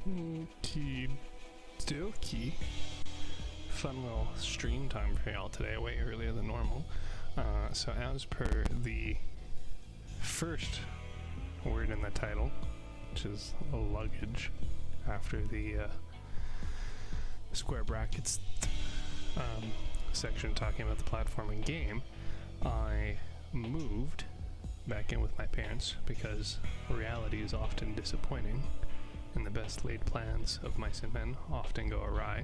Okie dokie. Fun little stream time for y'all today, way earlier than normal. So as per the first word in the title, which is luggage, after the square brackets section talking about the platforming game, I moved back in with my parents because reality is often disappointing and the best laid plans of mice and men often go awry.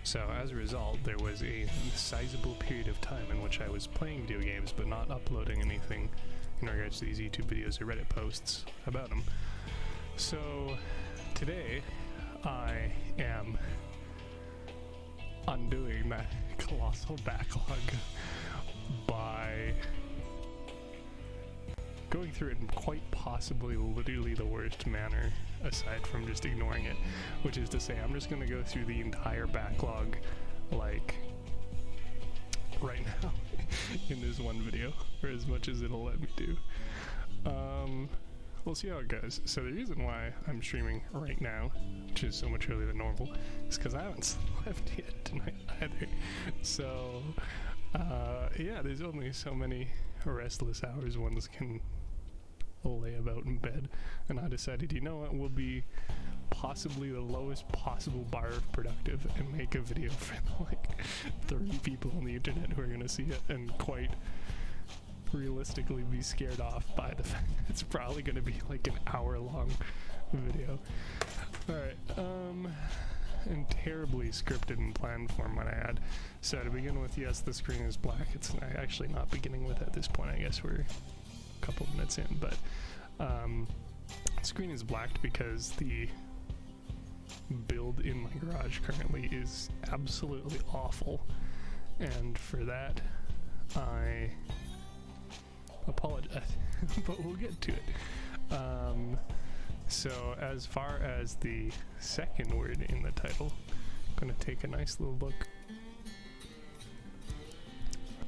So as a result, there was a sizable period of time in which I was playing video games but not uploading anything in regards to these YouTube videos or Reddit posts about them. So today I am undoing that colossal backlog by going through it in quite possibly literally the worst manner aside from just ignoring it, which is to say I'm just going to go through the entire backlog like right now in this one video, or as much as it'll let me do. We'll see how it goes. So the reason why I'm streaming right now, which is so much earlier than normal, is because I haven't slept yet tonight either. So yeah, there's only so many restless hours ones can lay about in bed, and I decided, you know what, will be possibly the lowest possible bar of productive and make a video for like 30 people on the internet who are going to see it and quite realistically be scared off by the fact that it's probably going to be like an hour-long video. Alright, and terribly scripted and planned form what I had. So to begin with, yes, the screen is black. It's actually not beginning with at this point. I guess we're a couple minutes in, but screen is blacked because the build in my garage currently is absolutely awful, and for that I apologize. But we'll get to it. So as far as the second word in the title, I'm going to take a nice little look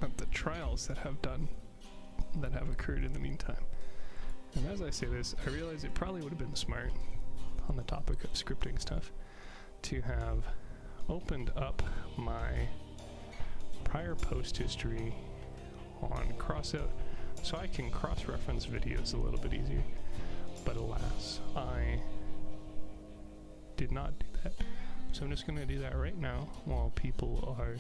at the trials that have occurred in the meantime. And as I say this, I realize it probably would have been smart, on the topic of scripting stuff, to have opened up my prior post history on Crossout so I can cross-reference videos a little bit easier. But alas, I did not do that. So I'm just going to do that right now while people are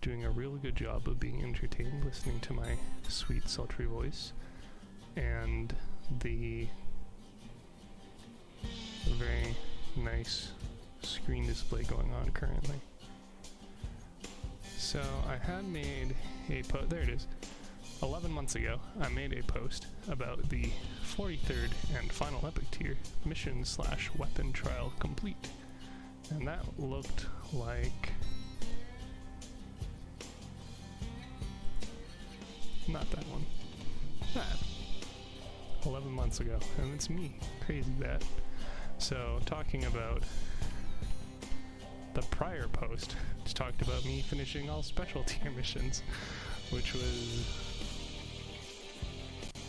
doing a really good job of being entertained listening to my sweet, sultry voice and the very nice screen display going on currently. So I had made a post, there it is. 11 months ago, I made a post about the 43rd and final epic tier mission/weapon trial complete. And that looked like... not that one. That. 11 months ago. And it's me. Crazy that. So, talking about the prior post, which talked about me finishing all special tier missions, which was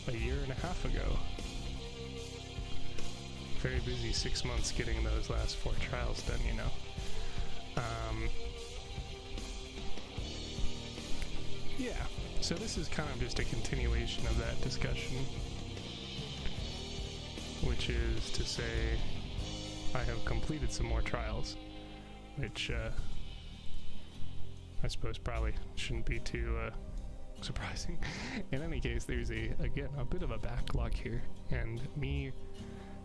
a year and a half ago. Very busy 6 months getting those last 4 trials done, you know. Yeah, so this is kind of just a continuation of that discussion, which is to say I have completed some more trials, which I suppose probably shouldn't be too surprising. In any case, there's again a bit of a backlog here, and me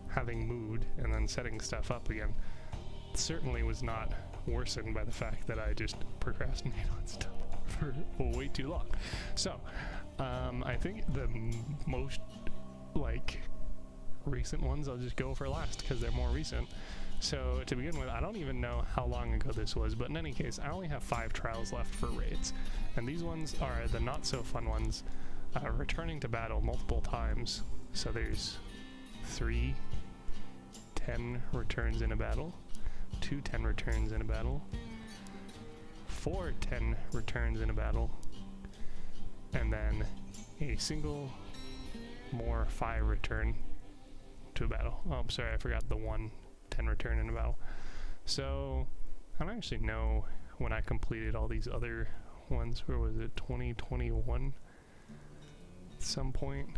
having moved and then setting stuff up again certainly was not worsened by the fact that I just procrastinated on stuff for way too long. So I think the most like recent ones I'll just go for last because they're more recent. So to begin with, I don't even know how long ago this was, but in any case, I only have 5 trials left for raids, and these ones are the not so fun ones, returning to battle multiple times. So there's 3 10 returns in a battle, 2 10 returns in a battle, 4 10 returns in a battle, and then a single more 5 return to a battle. Oh, I'm sorry, I forgot the 1 10 return in a battle. So I don't actually know when I completed all these other ones. Where was it? 2021 at some point.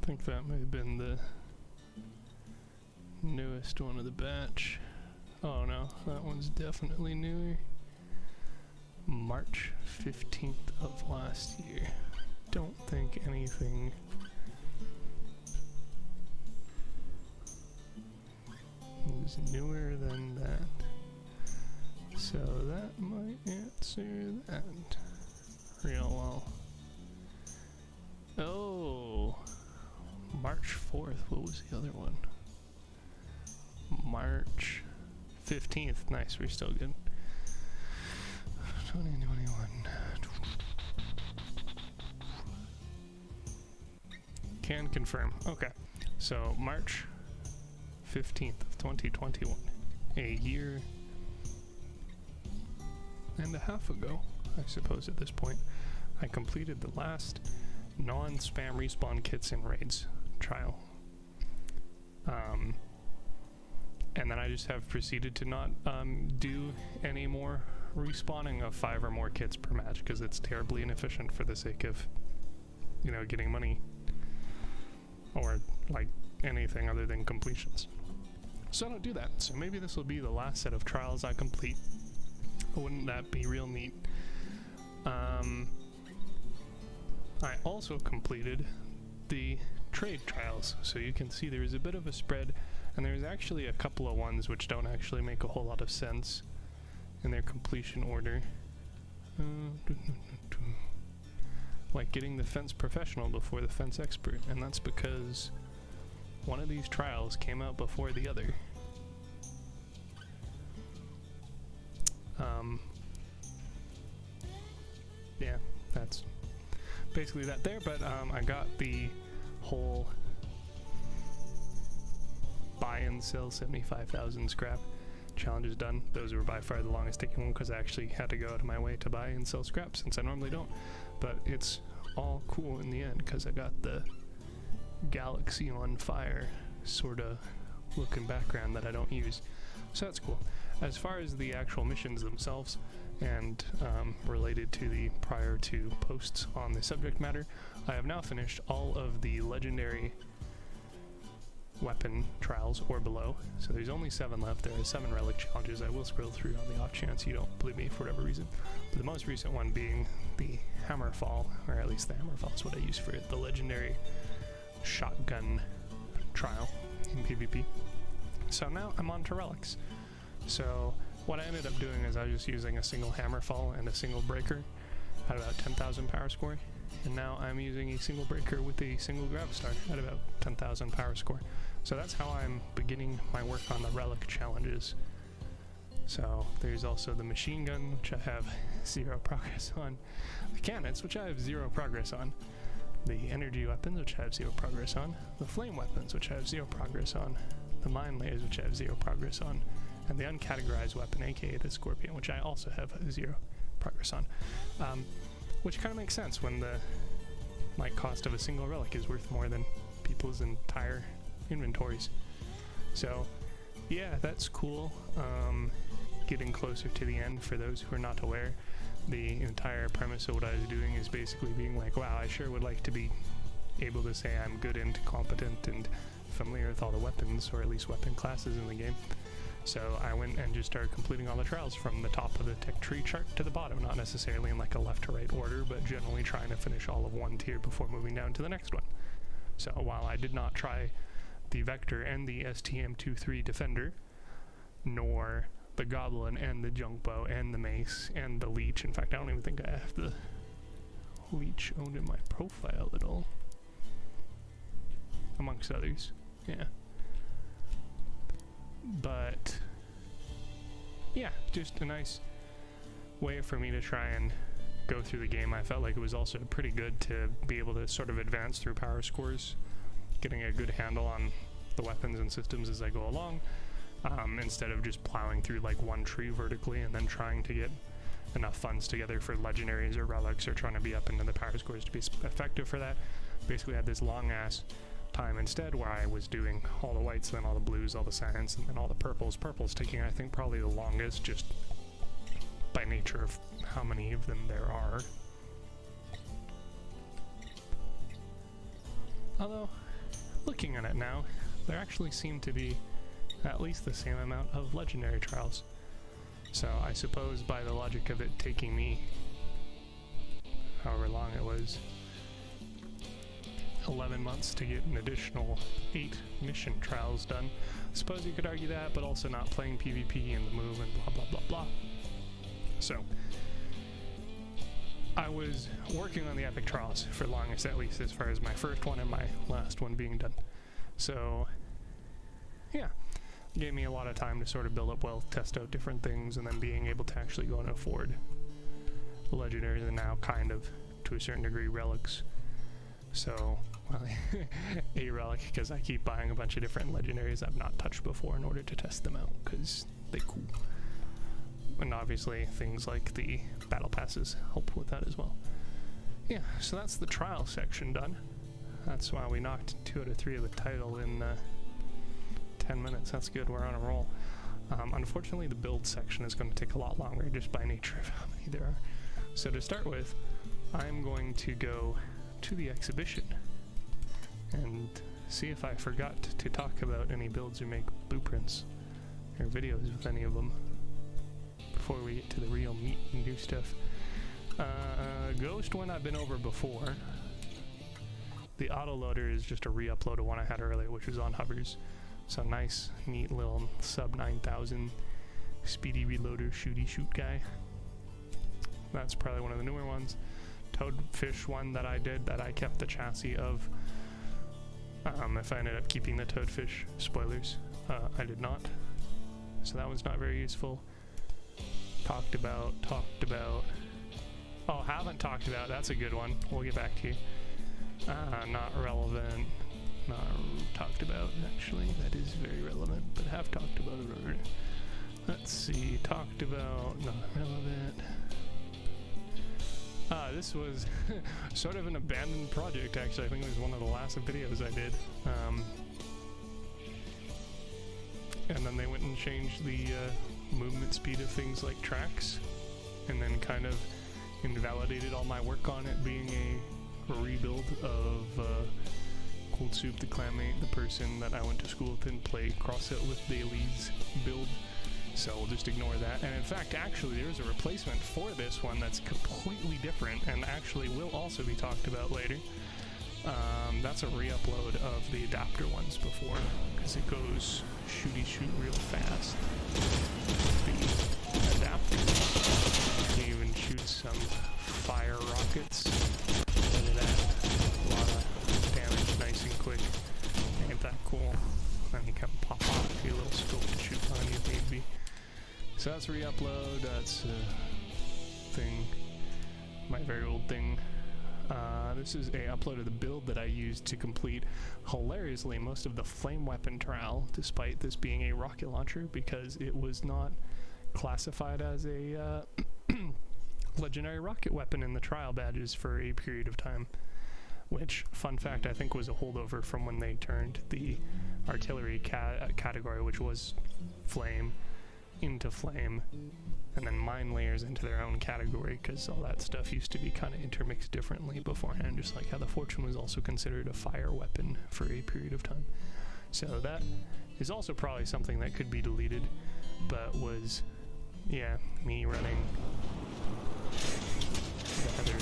I think that may have been the newest one of the batch. Oh no, that one's definitely newer. March 15th of last year. Don't think anything is newer than that. So that might answer that real well. Oh, March 4th. What was the other one? March 15th. Nice, we're still good. 2021. Can confirm. Okay. So March 15th of 2021. A year and a half ago, I suppose at this point, I completed the last non-spam respawn kits in raids trial. And then I just have proceeded to not do any more respawning of 5 or more kits per match because it's terribly inefficient for the sake of, you know, getting money or like anything other than completions. So I don't do that. So maybe this will be the last set of trials I complete. Wouldn't that be real neat? I also completed the trade trials, so you can see there's a bit of a spread, and there's actually a couple of ones which don't actually make a whole lot of sense in their completion order. Like getting the fence professional before the fence expert, and that's because one of these trials came out before the other. Yeah, that's basically that there, but I got the whole buy and sell 75,000 scrap challenges done. Those were by far the longest taking one because I actually had to go out of my way to buy and sell scrap since I normally don't. But it's all cool in the end because I got the galaxy on fire sort of looking background that I don't use. So that's cool. As far as the actual missions themselves and related to the prior two posts on the subject matter, I have now finished all of the legendary weapon trials or below. So there's only 7 left. There are 7 relic challenges. I will scroll through on the off chance you don't believe me for whatever reason. But the most recent one being the Hammerfall, or at least the Hammerfall is what I use for it, the legendary shotgun trial in PvP. So now I'm on to relics. So what I ended up doing is I was just using a single Hammerfall and a single breaker at about 10,000 power score. And now I'm using a single breaker with a single grab star at about 10,000 power score. So that's how I'm beginning my work on the relic challenges. So there's also the machine gun, which I have 0 progress on. The cannons, which I have 0 progress on. The energy weapons, which I have 0 progress on. The flame weapons, which I have 0 progress on. The mine layers, which I have 0 progress on. And the uncategorized weapon, aka the Scorpion, which I also have 0 progress on. Which kind of makes sense when the cost of a single relic is worth more than people's entire inventories. So yeah, that's cool. Getting closer to the end. For those who are not aware, the entire premise of what I was doing is basically being like, wow, I sure would like to be able to say I'm good and competent and familiar with all the weapons, or at least weapon classes in the game. So I went and just started completing all the trials from the top of the tech tree chart to the bottom, not necessarily in like a left to right order, but generally trying to finish all of one tier before moving down to the next one. So while I did not try the Vector and the STM-23 Defender, nor the Goblin and the Junk Bow and the Mace and the Leech, in fact I don't even think I have the Leech owned in my profile at all, amongst others, yeah. But yeah, just a nice way for me to try and go through the game. I felt like it was also pretty good to be able to sort of advance through power scores, getting a good handle on the weapons and systems as I go along, instead of just plowing through like one tree vertically and then trying to get enough funds together for legendaries or relics or trying to be up into the power scores to be effective for that. Basically I had this long ass time instead, where I was doing all the whites, then all the blues, all the cyans, and then all the purples. Purple's taking, I think, probably the longest, just by nature of how many of them there are. Although, looking at it now, there actually seem to be at least the same amount of legendary trials. So I suppose by the logic of it taking me however long it was, 11 months to get an additional 8 mission trials done. I suppose you could argue that, but also not playing PvP and the move and blah blah blah blah. So I was working on the epic trials for longest, at least as far as my first one and my last one being done. So yeah, gave me a lot of time to sort of build up wealth, test out different things, and then being able to actually go and afford legendaries and now kind of, to a certain degree, relics. So, well, a relic, because I keep buying a bunch of different legendaries I've not touched before in order to test them out, because they're cool. And obviously things like the battle passes help with that as well. Yeah, so that's the trial section done. That's why we knocked 2 out of 3 of the title in 10 minutes. That's good, we're on a roll. Unfortunately, the build section is going to take a lot longer just by nature of how many there are. So to start with, I'm going to go to the exhibition and see if I forgot to talk about any builds or make blueprints or videos with any of them before we get to the real meat and do stuff. Ghost one I've been over before. The autoloader is just a re-upload of one I had earlier, which was on hovers. So nice, neat little sub 9000 speedy reloader shooty shoot guy. That's probably one of the newer ones. Toadfish one that I did, that I kept the chassis of. If I ended up keeping the toadfish, spoilers, I did not. So that one's not very useful. Talked about. Oh, haven't talked about, that's a good one. We'll get back to you. Not relevant. Not talked about, actually. That is very relevant, but have talked about it already. Let's see, talked about, not relevant. This was sort of an abandoned project, actually. I think it was one of the last videos I did. And then they went and changed the movement speed of things like tracks, and then kind of invalidated all my work on it being a rebuild of Cold Soup, the clanmate, the person that I went to school with and played Crossout with Daily's build. So we'll just ignore that. And in fact, actually, there's a replacement for this one that's completely different and actually will also be talked about later. That's a re-upload of the adapter ones before, because it goes shooty shoot real fast. The adapter can even shoot some fire rockets. Look at that. A lot of damage, nice and quick. Ain't that cool? Then you can pop off your little scope to shoot on you if need be. So that's re-upload, that's a thing, my very old thing. This is a upload of the build that I used to complete, hilariously, most of the flame weapon trial, despite this being a rocket launcher, because it was not classified as a legendary rocket weapon in the trial badges for a period of time. Which, fun fact, I think was a holdover from when they turned the artillery category, which was flame, into flame, and then mine layers into their own category, because all that stuff used to be kind of intermixed differently beforehand, just like how the Fortune was also considered a fire weapon for a period of time. So that is also probably something that could be deleted, but was, yeah, me running the other,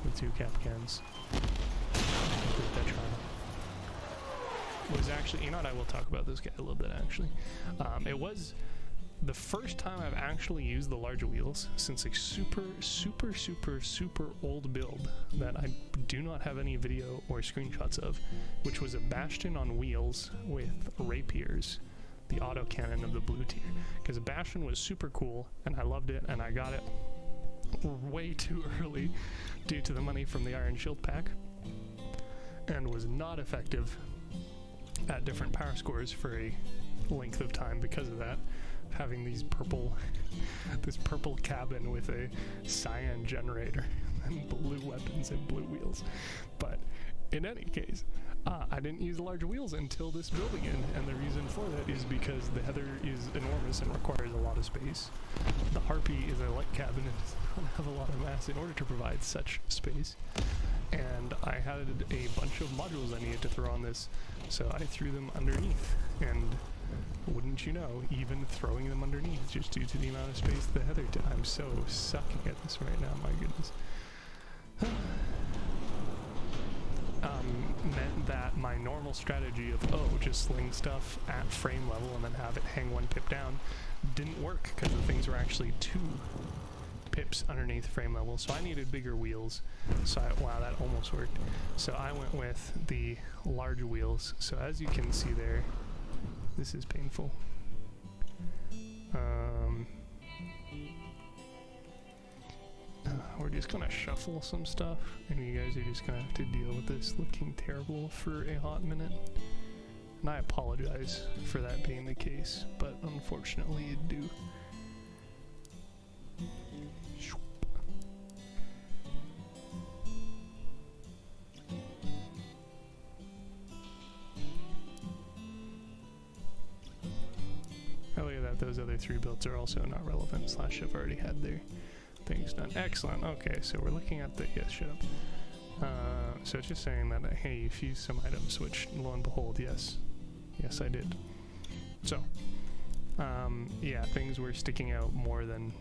the 2 cap cans. Complete that trial. Was actually, you know what, I will talk about this guy a little bit actually. It was the first time I've actually used the large wheels since a super old build that I do not have any video or screenshots of, which was a Bastion on wheels with rapiers, the autocannon of the blue tier. Because a Bastion was super cool and I loved it, and I got it way too early due to the money from the Iron Shield pack, and was not effective at different power scores for a length of time because of that. Having these this purple cabin with a cyan generator and blue weapons and blue wheels. But in any case, I didn't use large wheels until this build again, and the reason for that is because the Heather is enormous and requires a lot of space. The Harpy is a light cabin and does not have a lot of mass in order to provide such space. And I had a bunch of modules I needed to throw on this, so I threw them underneath. And wouldn't you know, even throwing them underneath, just due to the amount of space the Heather did. I'm so sucking at this right now, my goodness. Meant that my normal strategy of, just sling stuff at frame level and then have it hang 1 pip down didn't work because the things were actually 2 pips underneath frame level, so I needed bigger wheels. So wow, that almost worked. So I went with the large wheels. So as you can see there, this is painful. We're just gonna shuffle some stuff, and you guys are just gonna have to deal with this looking terrible for a hot minute. And I apologize for that being the case, but unfortunately it do. Oh, look at that, those other 3 builds are also not relevant, / I've already had their things done. Excellent. Okay, so we're looking at the shut up. So it's just saying that hey, you fused some items, which lo and behold, yes, I did. So, yeah, things were sticking out more than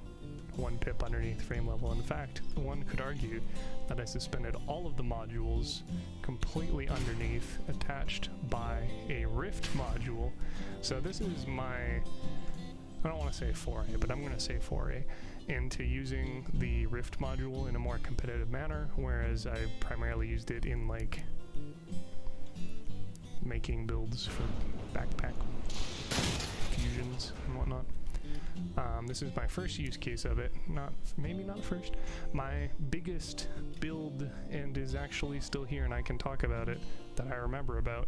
1 pip underneath frame level. In fact, one could argue that I suspended all of the modules completely underneath, attached by a rift module. So this is my, I don't want to say foray, but I'm going to say foray into using the rift module in a more competitive manner, whereas I primarily used it in like making builds for backpack fusions and whatnot. This is my first use case of it, maybe not first, my biggest build, and is actually still here and I can talk about it, that I remember about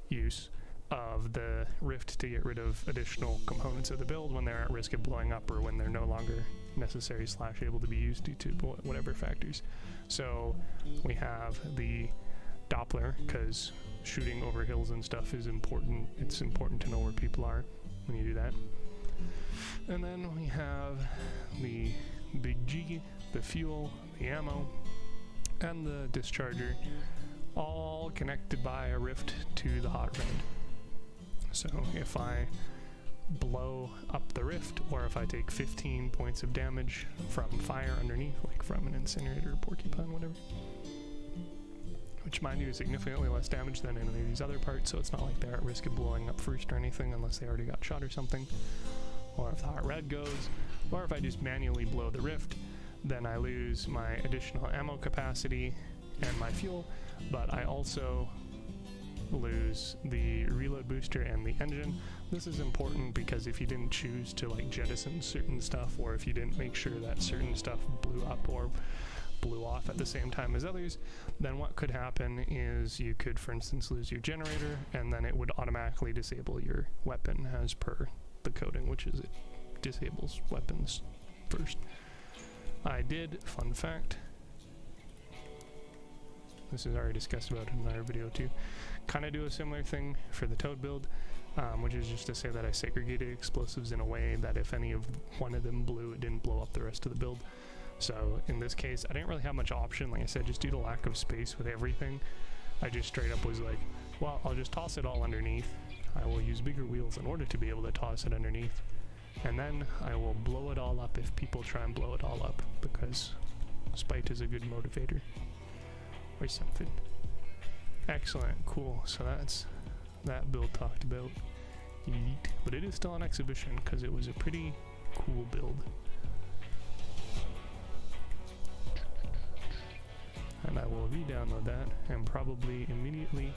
use of the rift to get rid of additional components of the build when they're at risk of blowing up or when they're no longer necessary / able to be used due to whatever factors. So we have the Doppler, because shooting over hills and stuff is important. It's important to know where people are when you do that. And then we have the Big G, the fuel, the ammo, and the discharger, all connected by a rift to the hot red. So if I blow up the rift, or if I take 15 points of damage from fire underneath, like from an incinerator, porcupine, whatever, which mind you is significantly less damage than any of these other parts, so it's not like they're at risk of blowing up first or anything unless they already got shot or something. Or if the hot red goes, or if I just manually blow the rift, then I lose my additional ammo capacity and my fuel, but I also lose the reload booster and the engine. This is important because if you didn't choose to like jettison certain stuff, or if you didn't make sure that certain stuff blew up or blew off at the same time as others, then what could happen is you could, for instance, lose your generator, and then it would automatically disable your weapon as per the coding, which is it disables weapons first. I did, fun fact, this is already discussed about in another video too, kind of do a similar thing for the Toad build, which is just to say that I segregated explosives in a way that if any of one of them blew, it didn't blow up the rest of the build. So in this case, I didn't really have much option. Like I said, just due to lack of space with everything, I just straight up was like, well, I'll just toss it all underneath. I will use bigger wheels in order to be able to toss it underneath, and then I will blow it all up if people try and blow it all up, because spite is a good motivator or something. Excellent, cool. So that's that build talked about. Yeet. But it is still on exhibition because it was a pretty cool build. And I will re-download that and probably immediately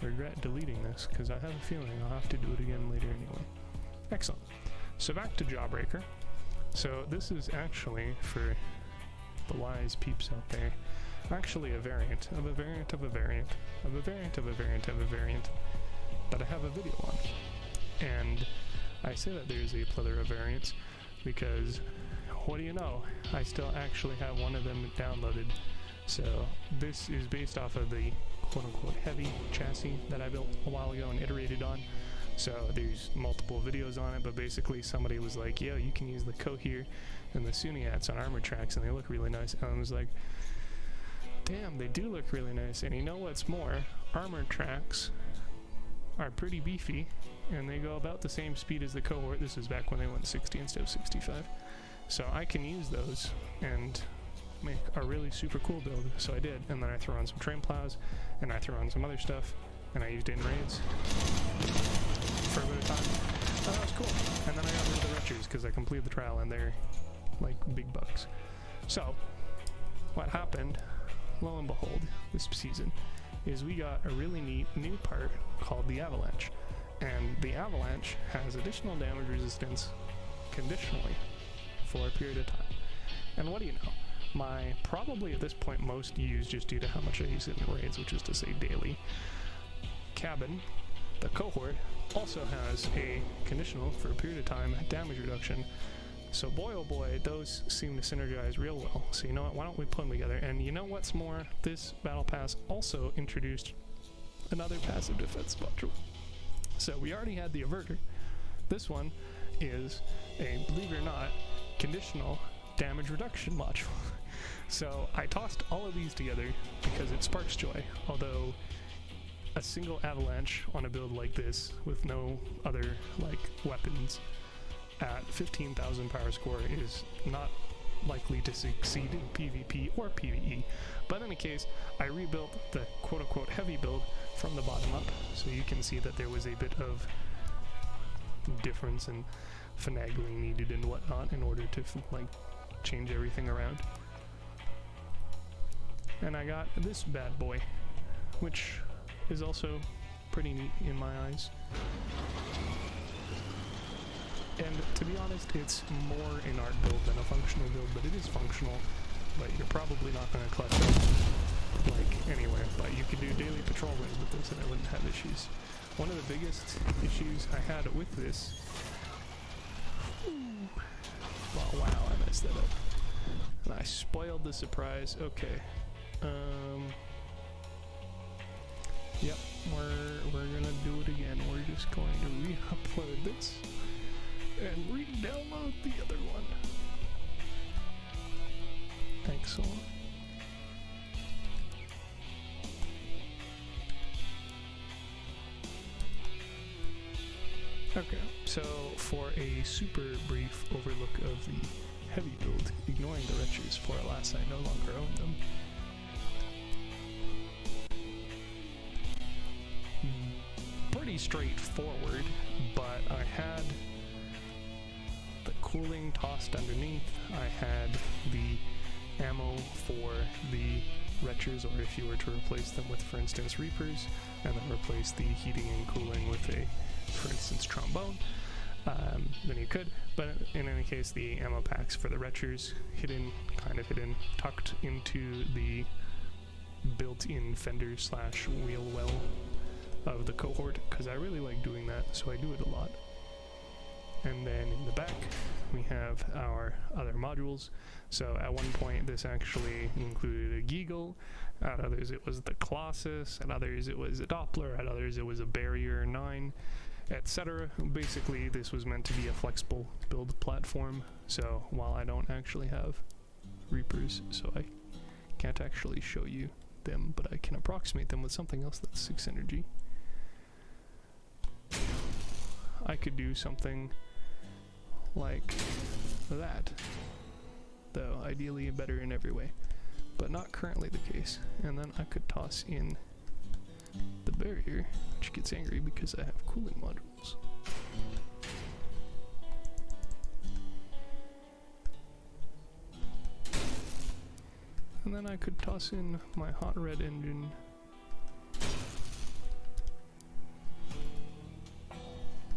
regret deleting this because I have a feeling I'll have to do it again later anyway. Excellent. So back to Jawbreaker. So this is actually, for the wise peeps out there, actually a variant of a variant of a variant of a variant of a variant of a variant that I have a video on. And I say that there's a plethora of variants because, what do you know, I still actually have one of them downloaded. So this is based off of the quote-unquote heavy chassis that I built a while ago and iterated on. So there's multiple videos on it, but basically somebody was like, yo, you can use the Cohort and the Suniats on armor tracks and they look really nice. And I was like, damn, they do look really nice. And you know what's more? Armor tracks are pretty beefy and they go about the same speed as the Cohort. This is back when they went 60 instead of 65. So I can use those and make a really super cool build. So I did, and then I threw on some train plows and I threw on some other stuff and I used it in raids for a bit of time. And that was cool. And then I got rid of the retchers because I completed the trial and they're like big bucks. So what happened, lo and behold, this season is we got a really neat new part called the Avalanche. And the Avalanche has additional damage resistance conditionally for a period of time. And what do you know? My probably at this point most used, just due to how much I use it in raids, which is to say daily, cabin, the Cohort, also has a conditional for a period of time damage reduction. So boy oh boy, those seem to synergize real well. So you know what, why don't we put them together? And you know what's more, this battle pass also introduced another passive defense module. So we already had the Averter. This one is a, believe it or not, conditional damage reduction module. So I tossed all of these together because it sparks joy, although a single Avalanche on a build like this with no other like weapons at 15,000 power score is not likely to succeed in PvP or PvE. But in any case, I rebuilt the quote-unquote heavy build from the bottom up, so you can see that there was a bit of difference and finagling needed and whatnot in order to like change everything around. And I got this bad boy, which is also pretty neat in my eyes. And to be honest, it's more an art build than a functional build, but it is functional. But you're probably not going to clutch it like anywhere. But you could do daily patrol runs with this and I wouldn't have issues. One of the biggest issues I had with this, well, wow, I messed that up. And I spoiled the surprise. Okay. Yep, we're gonna do it again. We're just going to re-upload this and re-download the other one. Excellent. Okay, so for a super brief overlook of the heavy build, ignoring the retchers, for alas I no longer own them. Pretty straightforward, but I had the cooling tossed underneath, I had the ammo for the retchers, or if you were to replace them with, for instance, Reapers, and then replace the heating and cooling with a, for instance, trombone, then you could. But in any case, the ammo packs for the retchers, hidden, kind of hidden, tucked into the built-in fender slash wheel well of the Cohort, because I really like doing that, so I do it a lot. And then in the back, we have our other modules. So at one point, this actually included a Geagle, at others it was the Colossus, at others it was a Doppler, at others it was a Barrier 9, etc. Basically, this was meant to be a flexible build platform, so while I don't actually have Reapers, so I can't actually show you them, but I can approximate them with something else that's 6 energy. I could do something like that, though ideally better in every way, but not currently the case. And then I could toss in the Barrier, which gets angry because I have cooling modules. And then I could toss in my hot red engine.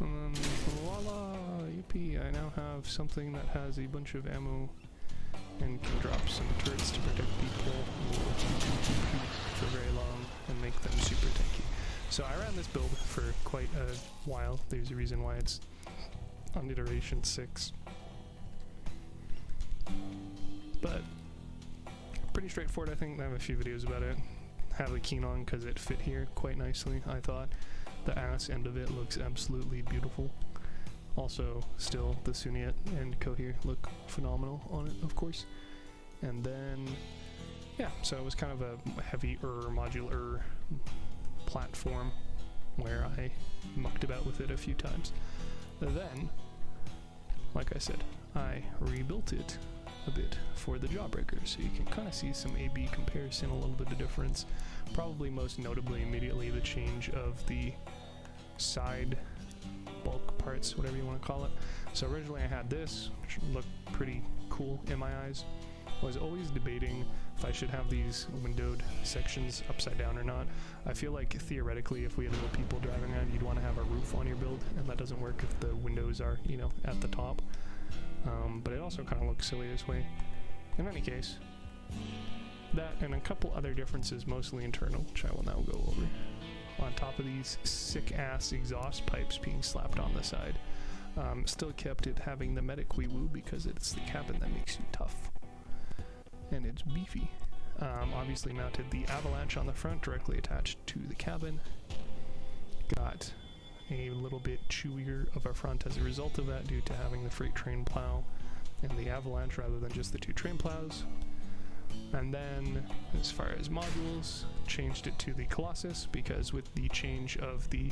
And then voila, yippee, I now have something that has a bunch of ammo and can drop some turrets to protect people for very long and make them super tanky. So I ran this build for quite a while. There's a reason why it's on iteration 6. But pretty straightforward, I think. I have a few videos about it. have a keen on because it fit here quite nicely. I thought the ass end of it looks absolutely beautiful. Also, still the Suniet and Cohere look phenomenal on it, of course. And then, yeah, so it was kind of a heavier modular platform where I mucked about with it a few times. Then, like I said, I rebuilt it a bit for the Jawbreaker, so you can kind of see some A-B comparison, a little bit of difference. Probably most notably immediately the change of the side bulk parts, whatever you want to call it. So originally I had this, which looked pretty cool in my eyes. I was always debating if I should have these windowed sections upside down or not. I feel like theoretically if we had little people driving around, you'd want to have a roof on your build, and that doesn't work if the windows are, you know, at the top. But it also kind of looks silly this way. In any case, that and a couple other differences, mostly internal, which I will now go over. On top of these sick-ass exhaust pipes being slapped on the side, still kept it having the medic wee-woo because it's the cabin that makes you tough. And it's beefy. Obviously mounted the avalanche on the front, directly attached to the cabin. Got a little bit chewier of a front as a result of that due to having the freight train plow and the avalanche rather than just the two train plows. And then as far as modules, changed it to the Colossus because with the change of the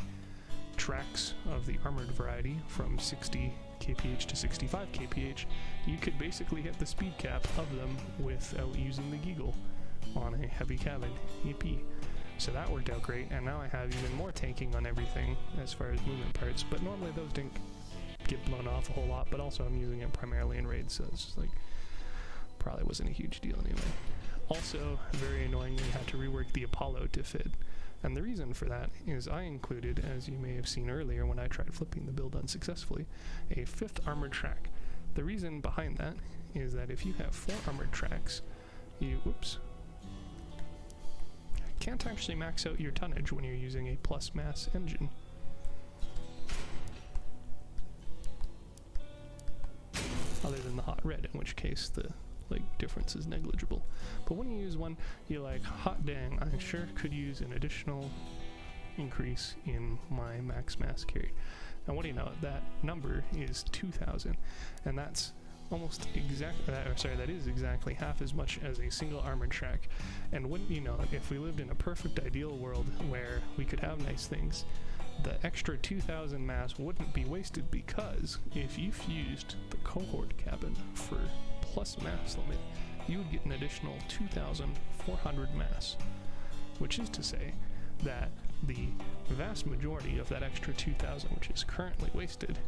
tracks of the armored variety from 60 kph to 65 kph, you could basically hit the speed cap of them without using the Geagle on a heavy cabin. Yippee. So that worked out great, and now I have even more tanking on everything as far as movement parts, but normally those didn't get blown off a whole lot, but also I'm using it primarily in raids, so it's just like, probably wasn't a huge deal anyway. Also, very annoyingly, had to rework the Apollo to fit, and the reason for that is I included, as you may have seen earlier when I tried flipping the build unsuccessfully, a 5th armored track. The reason behind that is that if you have 4 armored tracks, you, can't actually max out your tonnage when you're using a plus mass engine. Other than the hot red, in which case the difference is negligible. But when you use one, you're like, hot dang, I sure could use an additional increase in my max mass carry. And what do you know, that number is 2,000, and that's almost exactly, that is exactly half as much as a single armored track. And wouldn't you know, if we lived in a perfect ideal world where we could have nice things, the extra 2,000 mass wouldn't be wasted, because if you fused the Cohort cabin for plus mass limit, you would get an additional 2,400 mass, which is to say that the vast majority of that extra 2,000, which is currently wasted,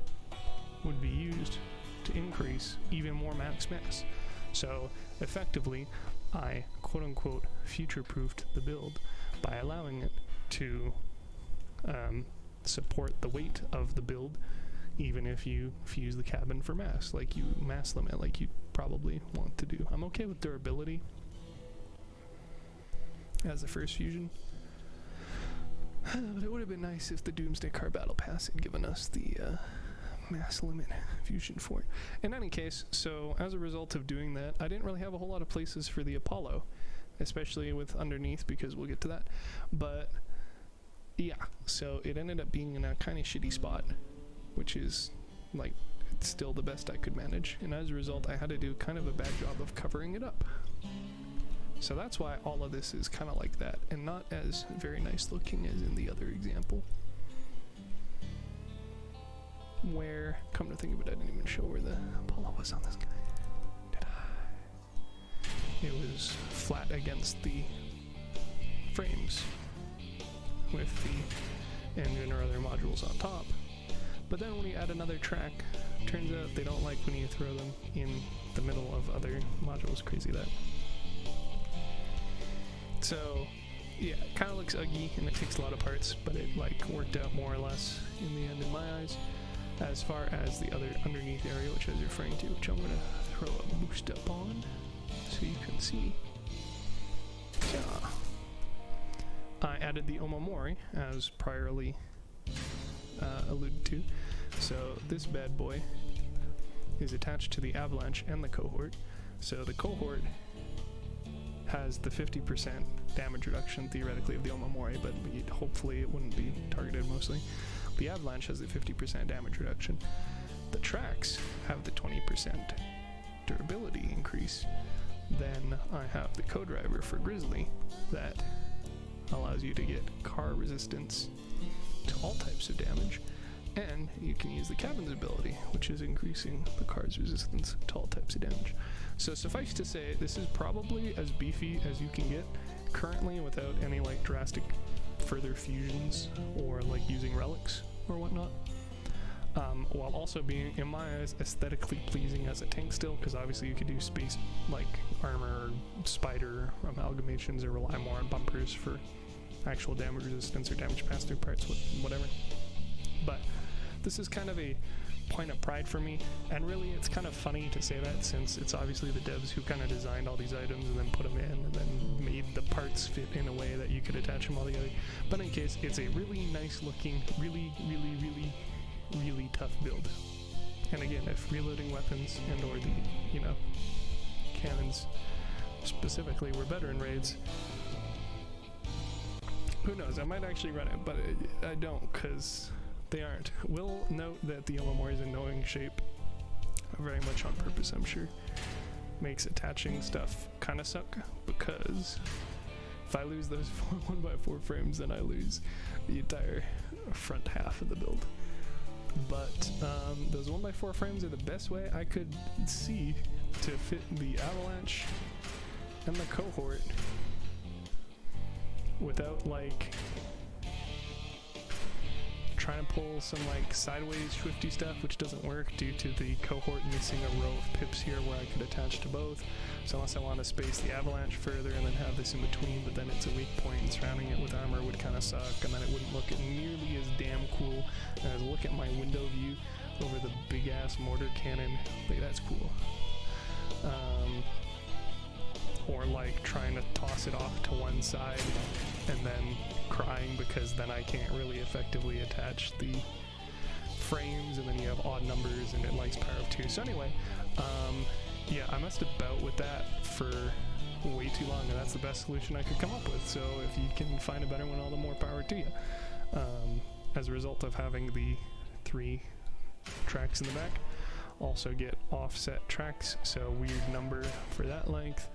would be used to increase even more max mass. So effectively, I quote-unquote future-proofed the build by allowing it to support the weight of the build, even if you fuse the cabin for mass, like you mass limit, like you probably want to do. I'm okay with durability as the first fusion, but it would have been nice if the Doomsday Car Battle Pass had given us the mass limit fusion for it. In any case, so as a result of doing that, I didn't really have a whole lot of places for the Apollo, especially with underneath, because we'll get to that. But yeah, so it ended up being in a kind of shitty spot, which is like, it's still the best I could manage, and as a result I had to do kind of a bad job of covering it up. So that's why all of this is kind of like that, and not as very nice looking as in the other example, where, come to think of it, I didn't even show where the Apollo was on this guy. Did I? It was flat against the frames with the engine or other modules on top. But then when you add another track, turns out they don't like when you throw them in the middle of other modules. Crazy that. So yeah, it kind of looks ugly and it takes a lot of parts, but it worked out more or less in the end in my eyes. As far as the other underneath area, which I was referring to, which I'm going to throw a boost up on so you can see. Yeah. I added the Omamori, as priorly alluded to. So this bad boy is attached to the Avalanche and the Cohort. So the Cohort has the 50% damage reduction theoretically of the Omamori, but hopefully it wouldn't be targeted mostly. The Avalanche has the 50% damage reduction. The tracks have the 20% durability increase. Then I have the co-driver for Grizzly that allows you to get car resistance to all types of damage, and you can use the Cabin's ability, which is increasing the car's resistance to all types of damage. So suffice to say, this is probably as beefy as you can get currently without any like drastic further fusions or like using relics or whatnot. While also being, in my eyes, aesthetically pleasing as a tank still, because obviously you could do space like armor, spider amalgamations, or rely more on bumpers for actual damage resistance or damage pass-through parts, whatever. But this is kind of a point of pride for me, and really it's kind of funny to say that since it's obviously the devs who kind of designed all these items and then put them in and then made the parts fit in a way that you could attach them all together. But in case, it's a really nice looking, really tough build. And again, if reloading weapons and or the, you know, cannons specifically were better in raids, who knows, I might actually run it, but I don't, because they aren't. Will note that the Omamori is in knowing shape, very much on purpose, I'm sure. Makes attaching stuff kind of suck, because if I lose those 1x4 frames, then I lose the entire front half of the build. But those 1x4 frames are the best way I could see to fit the Avalanche and the Cohort without like trying to pull some like sideways swifty stuff, which doesn't work due to the Cohort missing a row of pips here where I could attach to both. So unless I want to space the Avalanche further and then have this in between, but then it's a weak point and surrounding it with armor would kind of suck, and then it wouldn't look nearly as damn cool as look at my window view over the big ass mortar cannon. Like, that's cool. Or like trying to toss it off to one side and then crying because then I can't really effectively attach the frames, and then you have odd numbers and it likes power of 2. So anyway, yeah, I messed about with that for way too long, and that's the best solution I could come up with. So if you can find a better one, all the more power to you. As a result of having the 3 tracks in the back, also get offset tracks, so weird number for that length,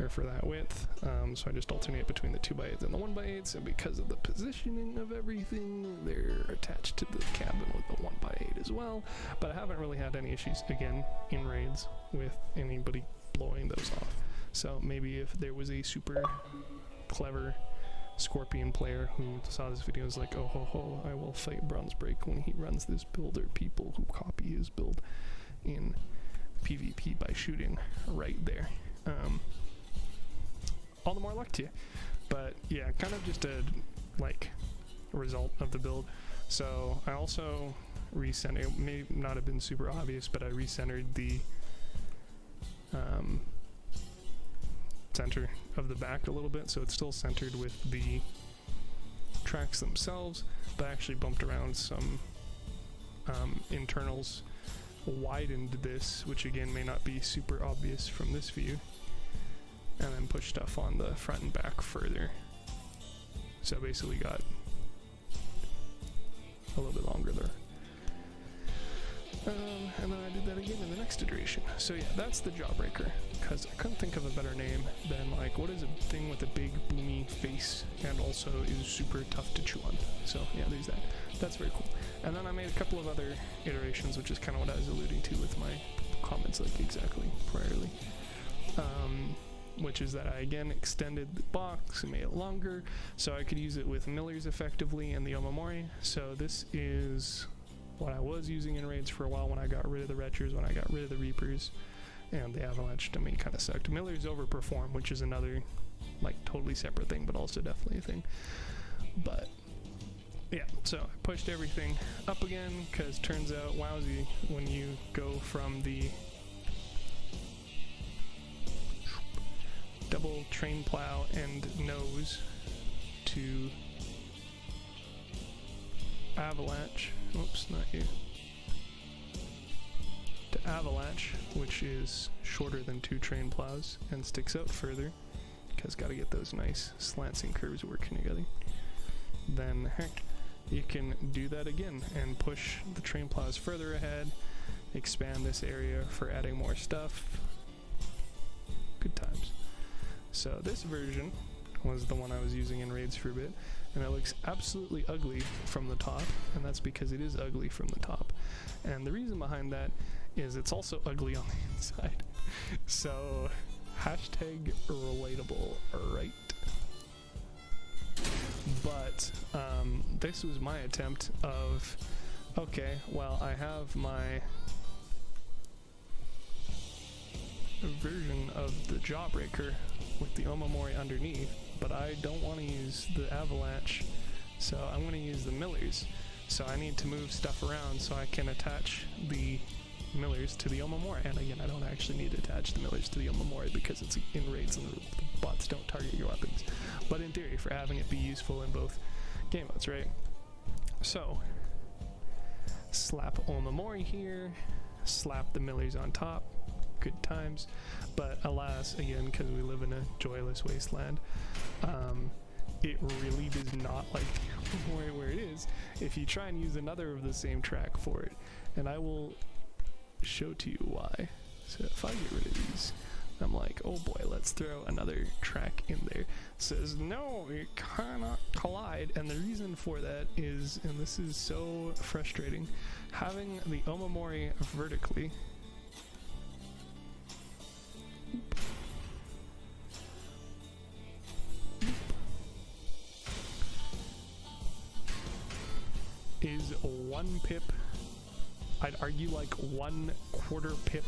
or for that width, so I just alternate between the 2x8s and the 1x8s, and because of the positioning of everything, they're attached to the cabin with the 1x8 as well. But I haven't really had any issues, again, in raids with anybody blowing those off. So maybe if there was a super clever Scorpion player who saw this video is like, oh ho ho, I will fight BronzeBreak when he runs this build, or people who copy his build in PvP by shooting right there. All the more luck to you. But yeah, kind of just a like result of the build. So I also recentered, it may not have been super obvious, but I recentered the center of the back a little bit, so it's still centered with the tracks themselves, but I actually bumped around some internals, widened this, which again may not be super obvious from this view, and then push stuff on the front and back further. So basically got a little bit longer there. And then I did that again in the next iteration. So yeah, that's the Jawbreaker, because I couldn't think of a better name than like, what is a thing with a big boomy face and also is super tough to chew on. So yeah, there's that. That's very cool. And then I made a couple of other iterations, which is kind of what I was alluding to with my comments like exactly priorly. Which is that I again extended the box and made it longer so I could use it with millers effectively and the Omamori. So this is what I was using in raids for a while when I got rid of the Retchers, when I got rid of the Reapers, and the Avalanche to me kind of sucked. Millers overperform, which is another like totally separate thing, but also definitely a thing. But yeah, so I pushed everything up again, because turns out, wowsy, when you go from the double train plow and nose to Avalanche, oops, not you, to Avalanche, which is shorter than 2 train plows and sticks out further, has got to get those nice slants and curves working together. Then heck, you can do that again and push the train plows further ahead, expand this area for adding more stuff. Good times. So this version was the one I was using in raids for a bit, and it looks absolutely ugly from the top, and that's because it is ugly from the top. And the reason behind that is it's also ugly on the inside. So hashtag relatable, right? But this was my attempt of, okay, well, I have my version of the Jawbreaker with the Omamori underneath, but I don't want to use the Avalanche, so I'm going to use the Millers. So I need to move stuff around so I can attach the Millers to the Omamori. And again, I don't actually need to attach the Millers to the Omamori because it's in raids and the bots don't target your weapons. But in theory, for having it be useful in both game modes, right? So, slap Omamori here, slap the Millers on top, good times. But alas, again, because we live in a joyless wasteland, it really does not like the Omamori where it is if you try and use another of the same track for it. And I will show to you why. So if I get rid of these, I'm like, oh boy, let's throw another track in there. It says, no, it cannot collide. And the reason for that is, and this is so frustrating, having the Omamori vertically is 1 pip, I'd argue like 1/4 pip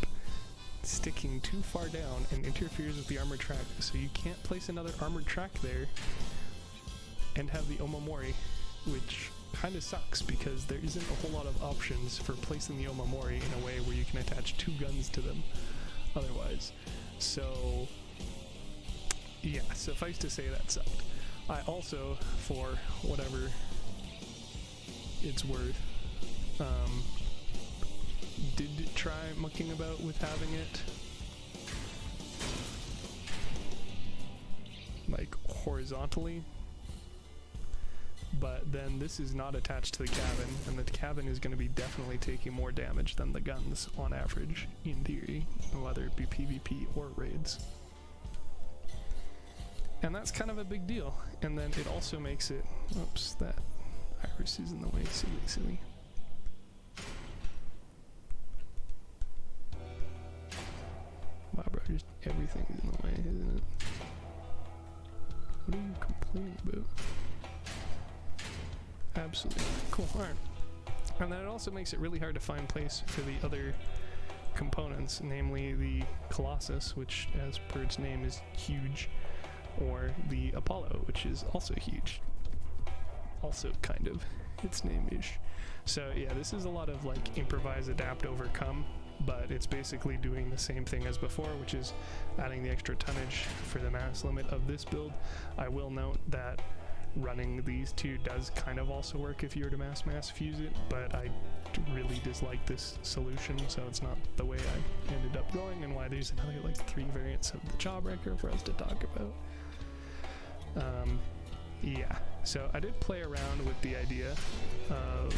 sticking too far down and interferes with the armored track, so you can't place another armored track there and have the Omamori, which kind of sucks because there isn't a whole lot of options for placing the Omamori in a way where you can attach 2 guns to them otherwise. So yeah, suffice to say that sucked. I also, for whatever it's worth, did try mucking about with having it like horizontally, but then this is not attached to the cabin, and the cabin is going to be definitely taking more damage than the guns on average, in theory, whether it be PvP or raids. And that's kind of a big deal. And then it also makes it, oops, that iris is in the way, silly. Wow, bro, just everything's in the way, isn't it? What are you complaining about? Absolutely. Cool, alright. And then it also makes it really hard to find place for the other components, namely the Colossus, which as per its name is huge, or the Apollo, which is also huge. Also kind of its name-ish. So yeah, this is a lot of like improvise, adapt, overcome, but it's basically doing the same thing as before, which is adding the extra tonnage for the mass limit of this build. I will note that running these two does kind of also work if you were to mass fuse it, but I really dislike this solution, so it's not the way I ended up going, and why there's another like 3 variants of the Jawbreaker for us to talk about. Yeah, so I did play around with the idea of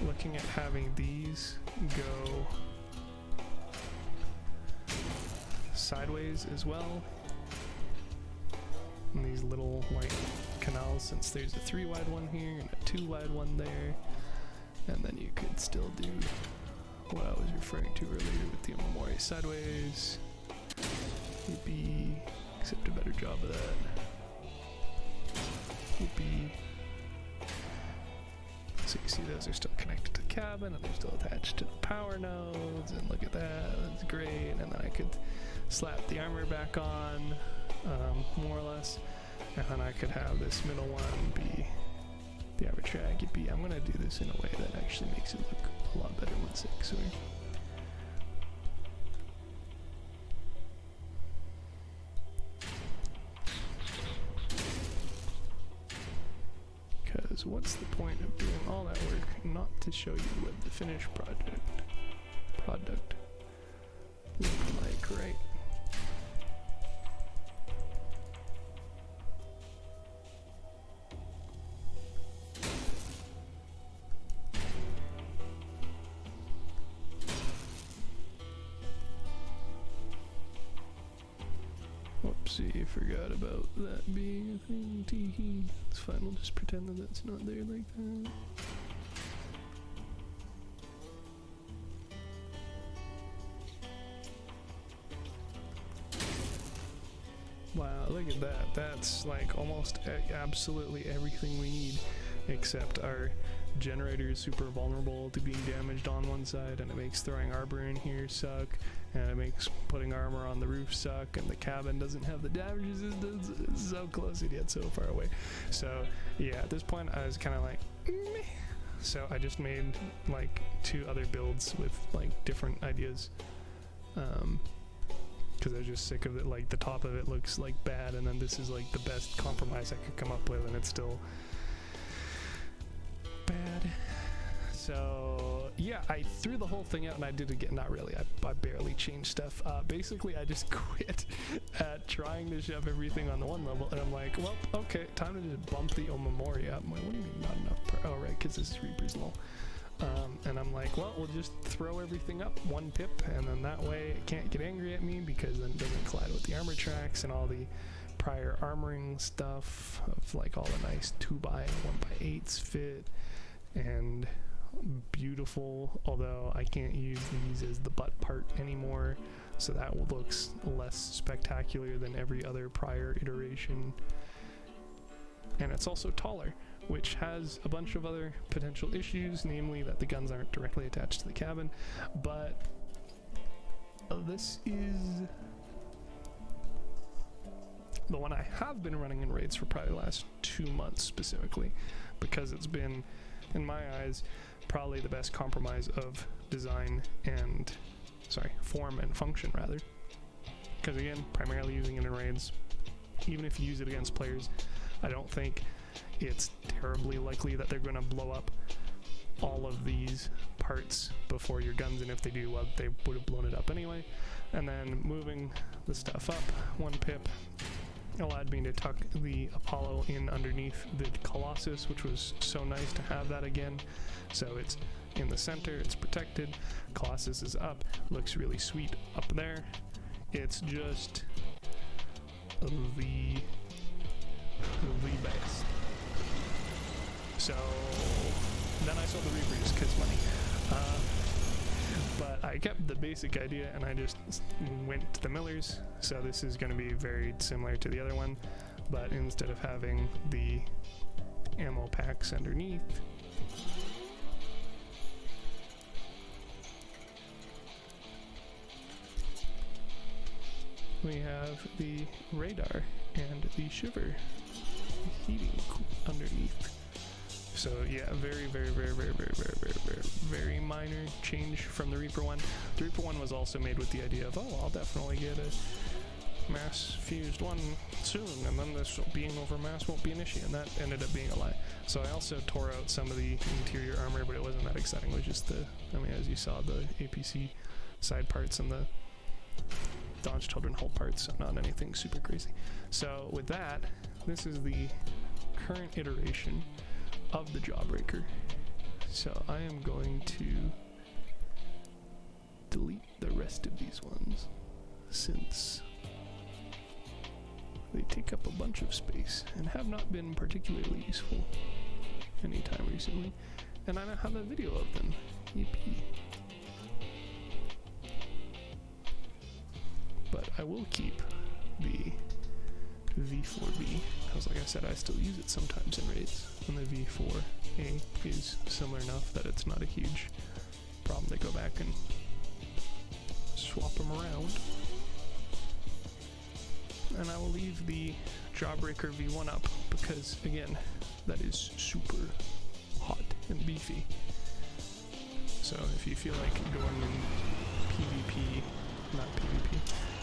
looking at having these go sideways as well, and these little like canals, since there's a 3 wide one here and a 2 wide one there, and then you could still do what I was referring to earlier with the Omamori sideways. Yippee, except a better job of that. Yippee. So you see those are still connected to the cabin, and they're still attached to the power nodes, and look at that, that's great. And then I could slap the armor back on, more or less, and then I could have this middle one be the armor track. Yippee, I'm gonna do this in a way that actually makes it look a lot better. 1 sec, sorry. Because what's the point of doing all that work not to show you what the finished project product look like, right? Whoopsie, forgot about that being a thing. Teehee. It's fine, we'll just pretend that that's not there like that. Wow, look at that. That's like almost absolutely everything we need, except our generator is super vulnerable to being damaged on one side, and it makes throwing armor in here suck, and it makes putting armor on the roof suck, and the cabin doesn't have the damage resistance. It's so close and yet so far away. So yeah, at this point I was kind of like, meh. So I just made like 2 other builds with like different ideas. Because I was just sick of it. Like the top of it looks like bad, and then this is like the best compromise I could come up with, and it's still bad. So yeah, I threw the whole thing out and I did again. Not really, I barely changed stuff. Basically I just quit at trying to shove everything on the one level, and I'm like, well, okay, time to just bump the Omemoria up. I'm like, what do you mean not enough? Oh right, because this is Reaper's null. And I'm like, well, we'll just throw everything up 1 pip, and then that way it can't get angry at me, because then it doesn't collide with the armor tracks and all the prior armoring stuff of like all the nice 2x and 1x8s fit and beautiful, although I can't use these as the butt part anymore, so that looks less spectacular than every other prior iteration. And it's also taller, which has a bunch of other potential issues, namely that the guns aren't directly attached to the cabin. But this is the one I have been running in raids for probably the last 2 months specifically, because it's been, in my eyes, probably the best compromise of design and, form and function rather. Because again, primarily using it in raids, even if you use it against players, I don't think it's terribly likely that they're going to blow up all of these parts before your guns, and if they do, well, they would have blown it up anyway. And then moving the stuff up 1 pip allowed me to tuck the Apollo in underneath the Colossus, which was so nice to have that again. So it's in the center, it's protected, Colossus is up, looks really sweet up there. It's just the best. So then I sold the Reapers because money. But I kept the basic idea and I just went to the millers. So this is going to be very similar to the other one, but instead of having the ammo packs underneath, we have the radar and the shiver heating underneath. So yeah, very minor change from the Reaper one. The Reaper one was also made with the idea of, oh, I'll definitely get a mass fused one soon, and then this being over mass won't be an issue, and that ended up being a lie. So I also tore out some of the interior armor, but it wasn't that exciting. It was just as you saw, the APC side parts and the Dawn's Children hull parts, so not anything super crazy. So with that, this is the current iteration of the Jawbreaker. So I am going to delete the rest of these ones, since they take up a bunch of space and have not been particularly useful anytime recently, and I don't have a video of them. Yippee. But I will keep the V4B, because like I said, I still use it sometimes in raids, and the V4A is similar enough that it's not a huge problem to go back and swap them around. And I will leave the Jawbreaker V1 up, because again, that is super hot and beefy. So if you feel like going in PvP, not PvP,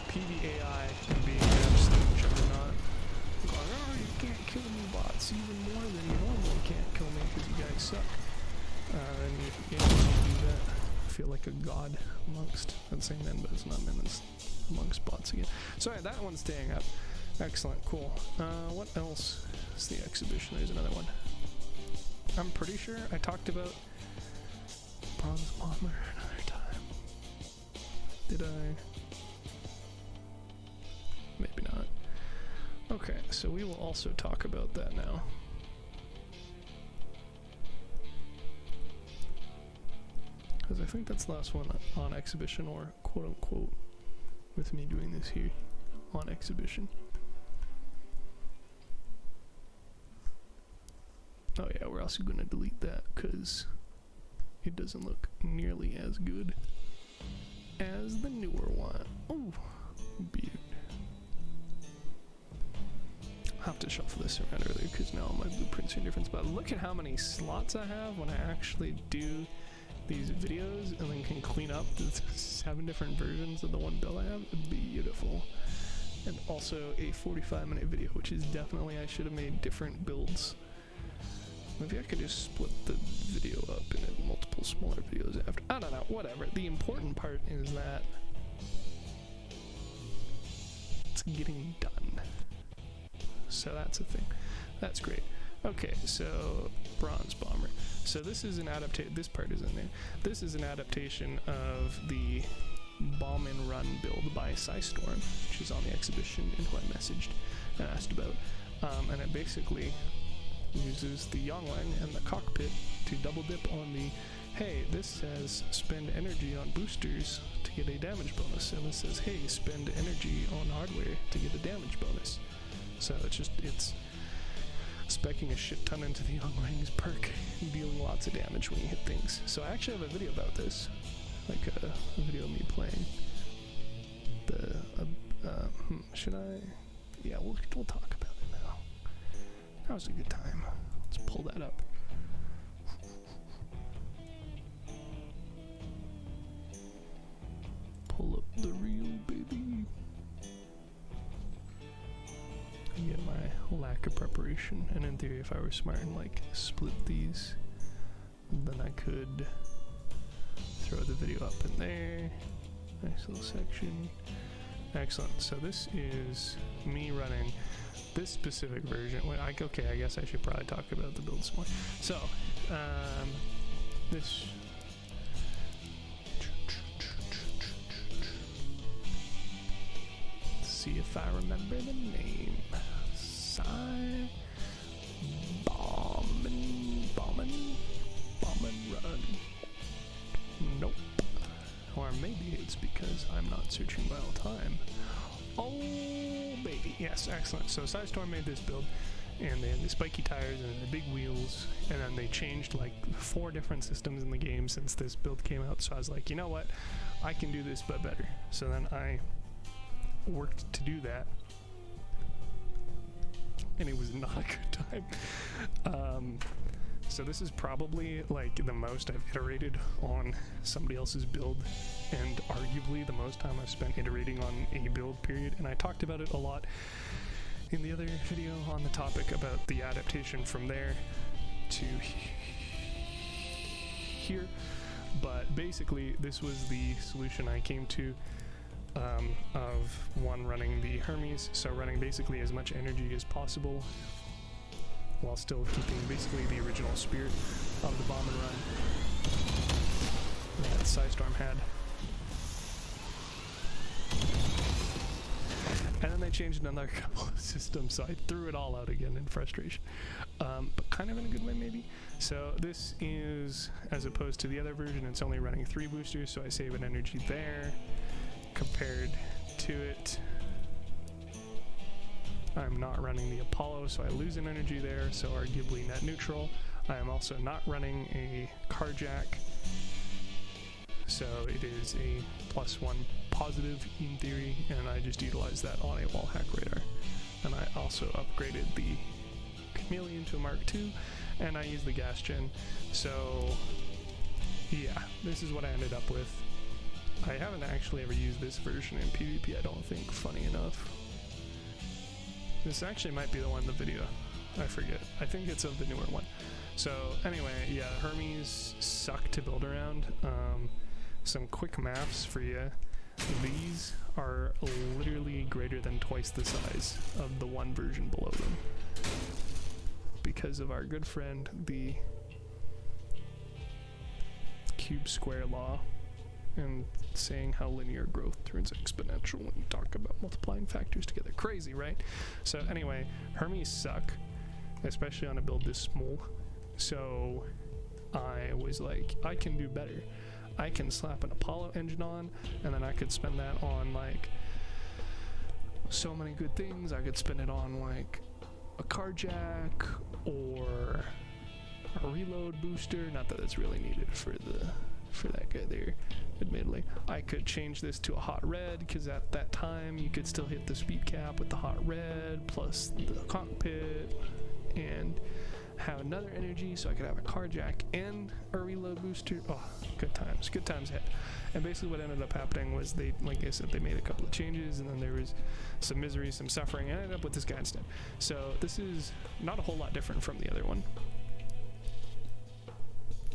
PvAI and being an absolute juggernaut, going, oh, you can't kill me bots even more than you normally can't kill me because you guys suck. And you do that, I feel like like a god amongst, I'd say men, but it's not men, it's amongst bots again. So yeah, that one's staying up. Excellent, cool. What else is the exhibition? There's another one. I'm pretty sure I talked about BronzeBomber another time. Did I? Maybe not. Okay, so we will also talk about that now. Because I think that's the last one on exhibition, or quote unquote, with me doing this here on exhibition. Oh yeah, we're also going to delete that because it doesn't look nearly as good as the newer one. Oh, beaut. I'll have to shuffle this around earlier because now my blueprints are in different spots. Look at how many slots I have when I actually do these videos, and then can clean up the 7 different versions of the one build I have. Beautiful. And also a 45-minute video, which is definitely, I should have made different builds. Maybe I could just split the video up into multiple smaller videos after. I don't know, whatever. The important part is that it's getting done. So that's a thing. That's great. Okay, so BronzeBomber. So this is an adaptation. This part is in there. This is an adaptation of the Bomb and Run build by Storm, which is on the exhibition and who I messaged and asked about. And it basically uses the Yongwang and the Cockpit to double dip on the, hey, this says spend energy on boosters to get a damage bonus, and this says, hey, spend energy on hardware to get a damage bonus. So it's speccing a shit ton into the Yongwang's perk, dealing lots of damage when you hit things. So I actually have a video about this, like a video of me playing the, should I? Yeah, we'll talk about it now. That was a good time. Let's pull that up. Pull up the reel, baby. Get my lack of preparation, and in theory, if I were smart and like split these, then I could throw the video up in there. Nice little section. Excellent. So this is me running this specific version. Well, okay, I guess I should probably talk about the build some more. So, this. Let's see if I remember the name. Bomb and Run. Nope. Or maybe it's because I'm not searching well time. Oh, baby. Yes, excellent. So Storm made this build, and they had the spiky tires and the big wheels, and then they changed like 4 different systems in the game since this build came out. So I was like, you know what? I can do this, but better. So then I worked to do that, and it was not a good time. So this is probably like the most I've iterated on somebody else's build, and arguably the most time I've spent iterating on a build, period. And I talked about it a lot in the other video on the topic about the adaptation from there to here. But basically this was the solution I came to, of one, running the Hermes, so running basically as much energy as possible while still keeping basically the original spirit of the Bomb and Run that Storm had. And then they changed another couple of systems, so I threw it all out again in frustration. But kind of in a good way, maybe. So this is, as opposed to the other version, it's only running 3 boosters, so I save an energy there. Compared to it, I'm not running the Apollo, so I lose an energy there, so arguably net neutral. I am also not running a carjack, so it is a +1 positive in theory, and I just utilize that on a wall hack radar. And I also upgraded the Chameleon to a Mark II, and I use the gas gen. So yeah, this is what I ended up with. I haven't actually ever used this version in PvP, I don't think, funny enough. This actually might be the one in the video, I forget. I think it's of the newer one. So anyway, yeah, Hermes suck to build around. some quick maths for you. These are literally greater than twice the size of the one version below them, because of our good friend, the cube square law, and saying how linear growth turns exponential when you talk about multiplying factors together. Crazy, right? So anyway, Hermes suck, especially on a build this small. So I was like, I can do better. I can slap an Apollo engine on, and then I could spend that on like so many good things. I could spend it on like a car jack or a reload booster. Not that it's really needed for that guy there, admittedly. I could change this to a hot red, because at that time you could still hit the speed cap with the hot red plus the cockpit, and have another energy, so I could have a car jack and a reload booster. Oh, good times ahead. And basically what ended up happening was they, like I said, they made a couple of changes, and then there was some misery, some suffering, and I ended up with this guy instead. So this is not a whole lot different from the other one,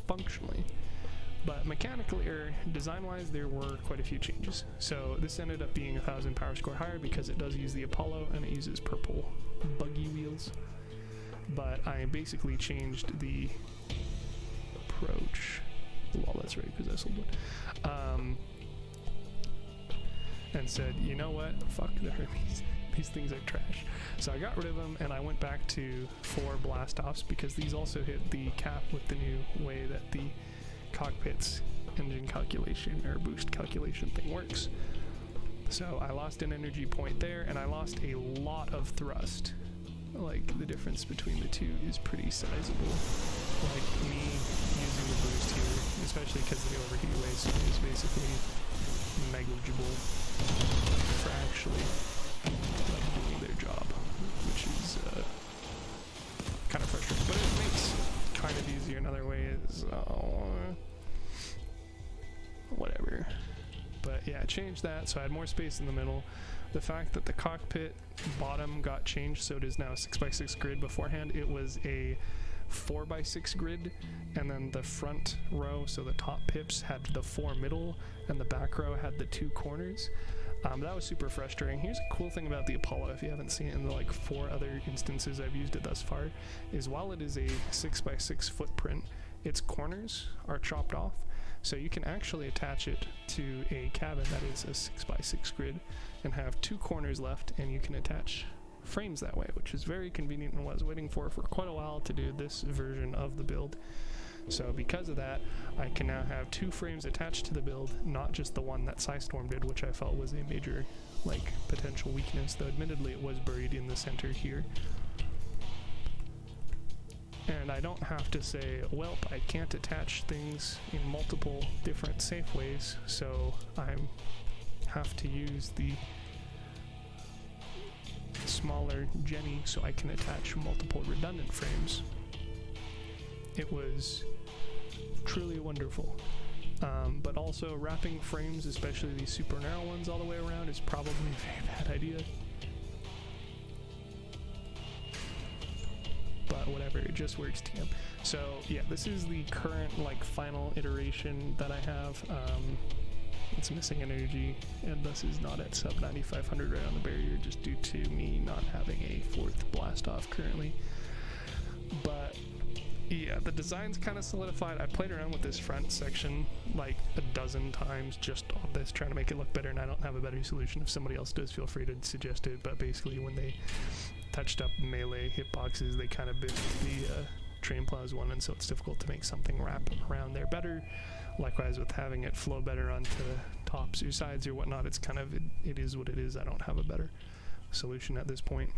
functionally. But mechanically, or design-wise, there were quite a few changes. So this ended up being 1,000 power score higher because it does use the Apollo, and it uses purple buggy wheels. But I basically changed the approach. Well, that's right, because I sold one. And said, you know what? Fuck the Hermes. These things are trash. So I got rid of them, and I went back to 4 blast-offs, because these also hit the cap with the new way that the cockpit's engine calculation or boost calculation thing works. So I lost an energy point there, and I lost a lot of thrust. Like, the difference between the two is pretty sizable. Like, me using the boost here, especially because the overheat waste is basically negligible for actually like doing their job, which is kind of frustrating. But it makes kind of easier another way is whatever. But yeah, I changed that, so I had more space in the middle. The fact that the cockpit bottom got changed, so it is now a 6x6 grid. Beforehand it was a 4x6 grid, and then the front row, so the top pips, had the 4 middle, and the back row had the 2 corners. That was super frustrating. Here's a cool thing about the Apollo, if you haven't seen it in the like 4 other instances I've used it thus far, is while it is a 6x6 footprint, its corners are chopped off, so you can actually attach it to a cabin that is a 6x6 grid and have 2 corners left, and you can attach frames that way, which is very convenient and what I was waiting for quite a while to do this version of the build. So because of that, I can now have 2 frames attached to the build, not just the one that Psystorm did, which I felt was a major like potential weakness, though admittedly it was buried in the center here. And I don't have to say, well, I can't attach things in multiple different safe ways, so I have to use the smaller Jenny so I can attach multiple redundant frames. It was truly wonderful. But also wrapping frames, especially these super narrow ones all the way around, is probably a very bad idea. But whatever, it just works TM. So yeah, this is the current like final iteration that I have. It's missing energy, and thus is not at sub 9500 right on the barrier, just due to me not having a 4th blast off currently. But yeah, the design's kind of solidified. I played around with this front section like a dozen times just on this, trying to make it look better, and I don't have a better solution. If somebody else does, feel free to suggest it. But basically, when they touched up melee hitboxes, they kind of bit the train plows one, and so it's difficult to make something wrap around there better. Likewise with having it flow better onto tops or sides or whatnot, it's kind of, it is what it is. I don't have a better solution at this point.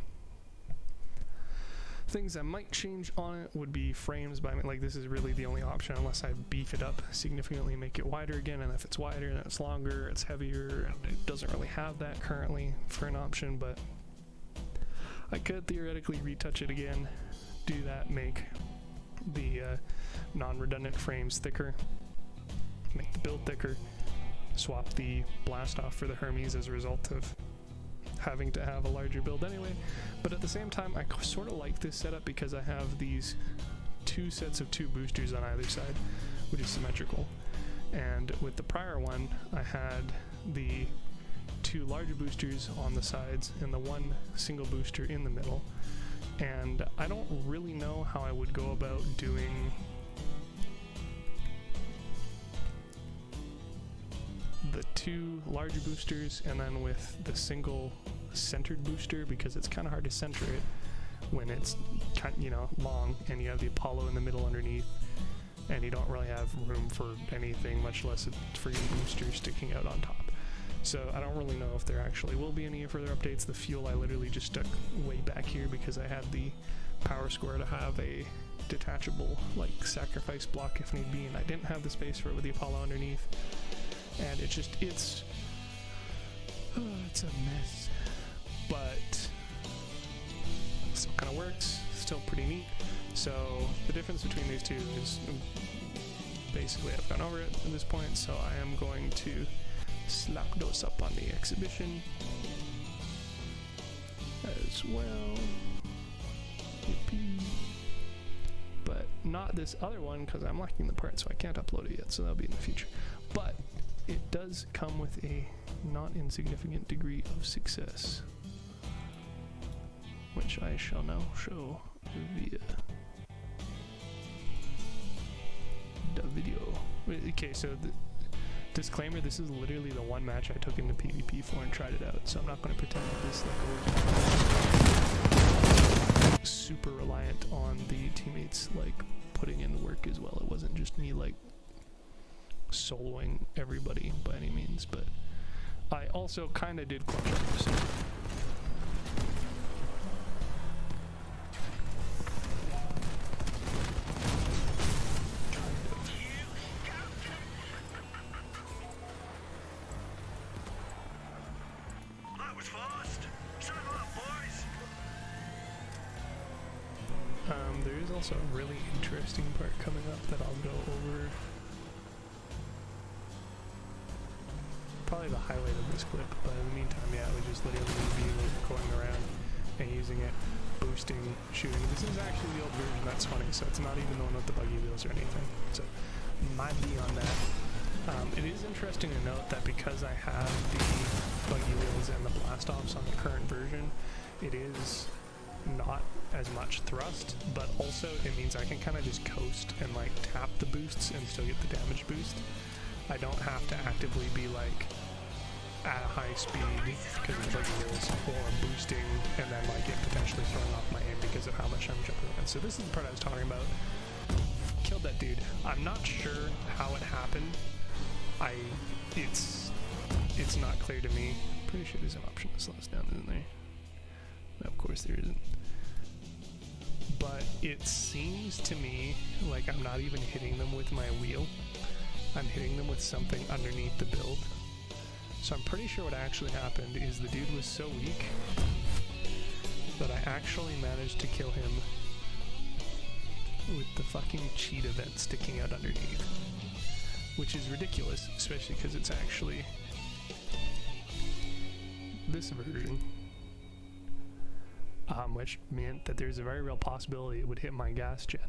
Things I might change on it would be frames, but like this is really the only option unless I beef it up significantly, make it wider again, and if it's wider then it's longer, it's heavier, and it doesn't really have that currently for an option. But I could theoretically retouch it again, do that, make the non-redundant frames thicker, make the build thicker, swap the blast off for the Hermes as a result of having to have a larger build anyway. But at the same time, I sort of like this setup because I have these 2 sets of 2 boosters on either side, which is symmetrical. And with the prior one, I had the 2 larger boosters on the sides and the 1 single booster in the middle. And I don't really know how I would go about doing the 2 larger boosters and then with the single centered booster, because it's kind of hard to center it when it's kind, you know, long and you have the Apollo in the middle underneath and you don't really have room for anything, much less a free booster sticking out on top. So I don't really know if there actually will be any further updates. The fuel I literally just stuck way back here because I had the power square to have a detachable like sacrifice block if need be, and I didn't have the space for it with the Apollo underneath. And it's just, it's a mess, but still kind of works, still pretty neat. So the difference between these two is basically I've gone over it at this point, so I am going to slap those up on the exhibition as well. Yippee. But not this other one because I'm lacking the part, so I can't upload it yet, so that'll be in the future. But it does come with a not insignificant degree of success, which I shall now show via the video. Okay, so the disclaimer, this is literally the one match I took into PvP for and tried it out, so I'm not going to pretend that this like super reliant on the teammates like putting in the work as well. It wasn't just me like soloing everybody by any means, but I also kind of did clutch up, so. There is also a really interesting part coming up that I'll go over. Probably the highlight of this clip, but in the meantime, yeah, it would just literally be like going around and using it, boosting, shooting. This is actually the old version, that's funny, so it's not even the one with the buggy wheels or anything. So, might be on that. It is interesting to note that because I have the buggy wheels and the blast-offs on the current version, it is not as much thrust, but also it means I can kind of just coast and like tap the boosts and still get the damage boost. I don't have to actively be like at a high speed because of the buggy wheels, or boosting and then like it potentially throwing off my aim because of how much I'm jumping around. So this is the part I was talking about. Killed that dude. I'm not sure how it happened. It's not clear to me. Pretty sure there's an option to slow us down, isn't there? No, of course there isn't. But it seems to me like I'm not even hitting them with my wheel. I'm hitting them with something underneath the build. So I'm pretty sure what actually happened is the dude was so weak that I actually managed to kill him with the fucking cheetah vent sticking out underneath. Which is ridiculous, especially because it's actually this version. Which meant that there's a very real possibility it would hit my gas gen.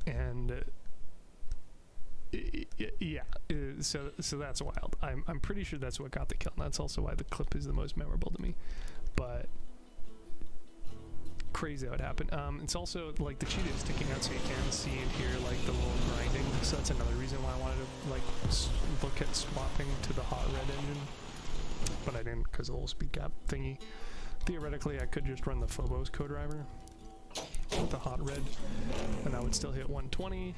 And so that's wild. I'm pretty sure that's what got the kill, and that's also why the clip is the most memorable to me. But crazy how it happened. It's also like the cheetah is sticking out, so you can see and hear like the little grinding. So that's another reason why I wanted to like look at swapping to the hot red engine, but I didn't because of the little speed gap thingy. Theoretically, I could just run the Phobos co-driver with the hot red, and I would still hit 120.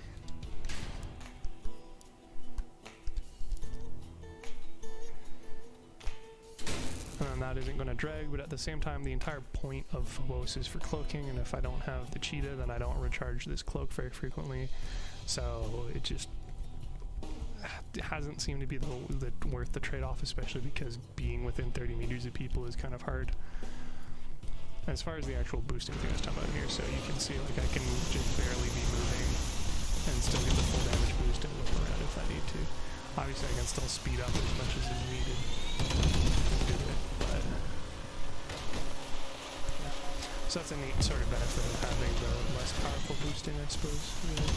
And then that isn't going to drag, but at the same time, the entire point of Phobos is for cloaking, and if I don't have the cheetah, then I don't recharge this cloak very frequently. So it just hasn't seemed to be worth the trade-off, especially because being within 30 meters of people is kind of hard. As far as the actual boosting thing I was talking about here, so you can see like I can just barely be moving and still get the full damage boost and whip around if I need to. Obviously I can still speed up as much as is needed to do it, but yeah. So that's a neat sort of benefit of having the less powerful boosting, I suppose. Really.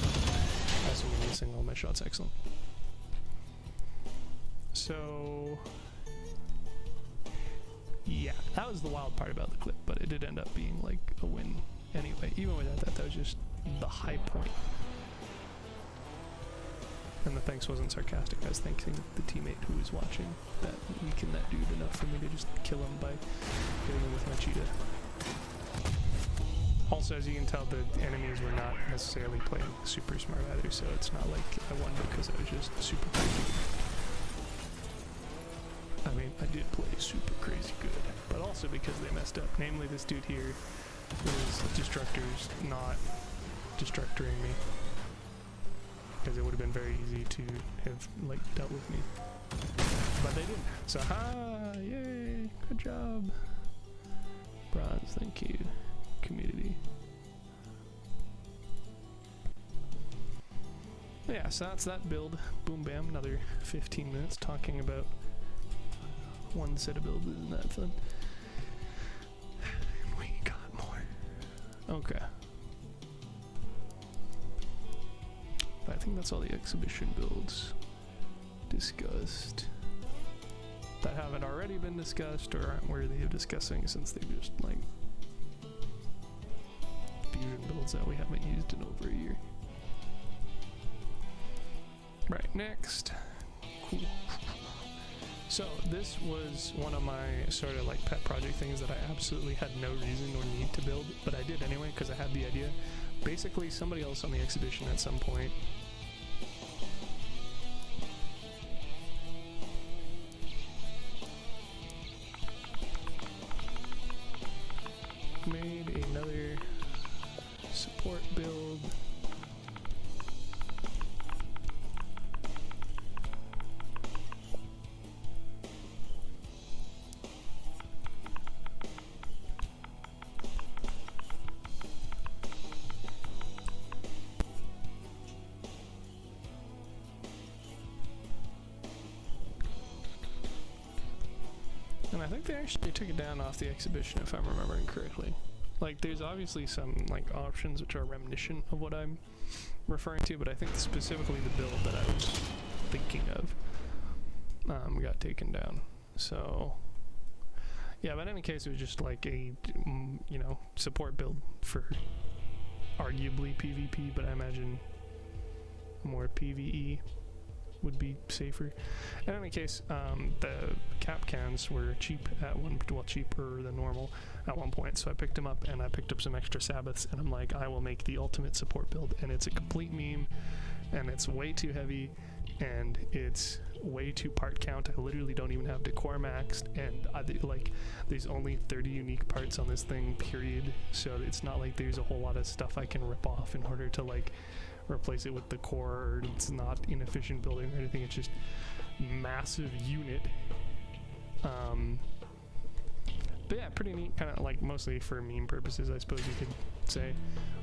also me missing all my shots. Excellent. So yeah, that was the wild part about the clip, but it did end up being like a win anyway. Even without that, that was just the high point. And the thanks wasn't sarcastic. I was thanking the teammate who was watching that weakened that dude enough for me to just kill him by hitting him with my cheetah. Also, as you can tell, the enemies were not necessarily playing super smart either, so it's not like I won because I was just super crazy. I mean, I did play super crazy good, but also because they messed up. Namely, this dude here was Destructors not Destructoring me. Because it would have been very easy to have, like, dealt with me. But they didn't. So, yay, good job. Bronze, thank you. Community. Yeah, so that's that build. Boom bam, another 15 minutes talking about one set of builds. Isn't that fun? We got more. Okay. But I think that's all the exhibition builds discussed that haven't already been discussed or aren't worthy of discussing, since they've just like fusion builds that we haven't used in over a year. Right, next. Cool. So this was one of my sort of like pet project things that I absolutely had no reason or need to build, but I did anyway because I had the idea. Basically, somebody else on the exhibition at some point made another support build. And I think they actually took it down off the exhibition, if I'm remembering correctly. Like, there's obviously some like options which are reminiscent of what I'm referring to, but I think specifically the build that I was thinking of got taken down. So yeah, but in any case, it was just like a you know, support build for arguably PvP, but I imagine more PvE would be safer. In any case, the cap cans were cheap at cheaper than normal at one point, so I picked them up and I picked up some extra Sabbaths, and I'm like, I will make the ultimate support build, and it's a complete meme, and it's way too heavy, and it's way too part count. I literally don't even have decor maxed, and there's only 30 unique parts on this thing, period, so it's not like there's a whole lot of stuff I can rip off in order to like replace it with the core, or it's not inefficient building or anything. It's just massive unit. But yeah, pretty neat, kind of like mostly for meme purposes, I suppose you could say.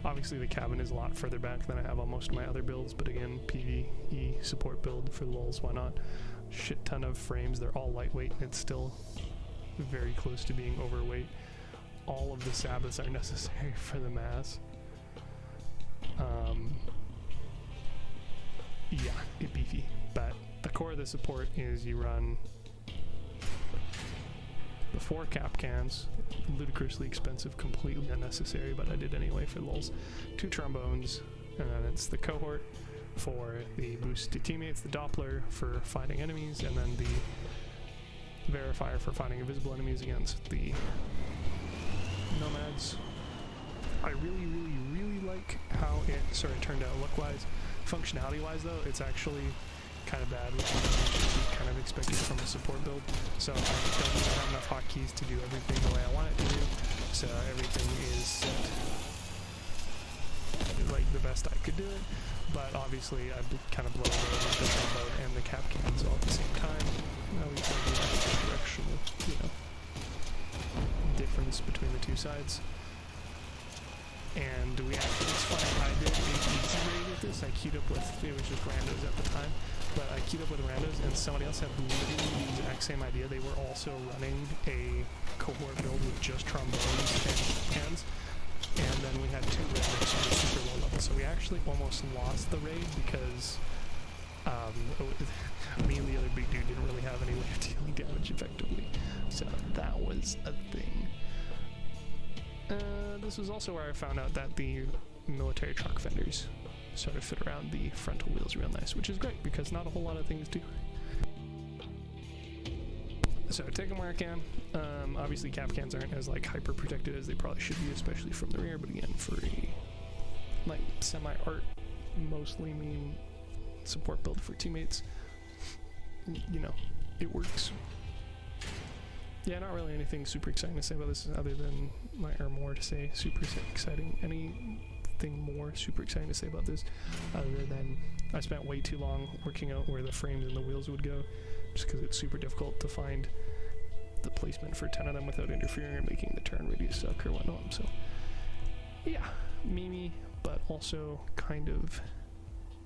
Obviously the cabin is a lot further back than I have on most of my other builds, but again, PvE support build for lulz, why not? Shit ton of frames, they're all lightweight, and it's still very close to being overweight. All of the Sabbaths are necessary for the mass. Yeah, it's beefy, but the core of the support is you run the 4 cap cans, ludicrously expensive, completely unnecessary, but I did anyway for lulz. 2 trombones, and then it's the Cohort for the boost to teammates, the Doppler for finding enemies, and then the verifier for finding invisible enemies against the nomads. I really like how it sort of turned out look-wise. Functionality-wise, though, it's actually kind of bad, which is kind of expected from a support build. So I don't even have enough hotkeys to do everything the way I want it to do. So everything is set like the best I could do it. But obviously, I've kind of blown away the trombone and the cap cans all at the same time. Now we can do that directional, you know, difference between the two sides. And we actually, it's funny, I did a easy raid with this. I queued up with, it was just randos at the time, but I queued up with randos, and somebody else had literally the exact same idea. They were also running a cohort build with just trombones and cans, and then we had 2 randos who were super low level, So we actually almost lost the raid because me and the other big dude didn't really have any way of dealing damage effectively. So that was a thing. This was also where I found out that the military truck fenders sort of fit around the frontal wheels real nice, which is great because not a whole lot of things do. So take them where I can. Obviously cap cans aren't as like hyper protected as they probably should be, especially from the rear, but again, for a like semi-art, mostly mean support build for teammates, you know, it works. Yeah, not really anything super exciting to say about this other than, or more to say super exciting. Anything more super exciting to say about this other than I spent way too long working out where the frames and the wheels would go, just because it's super difficult to find the placement for 10 of them without interfering or making the turn radius suck or whatnot. So yeah, memey, but also kind of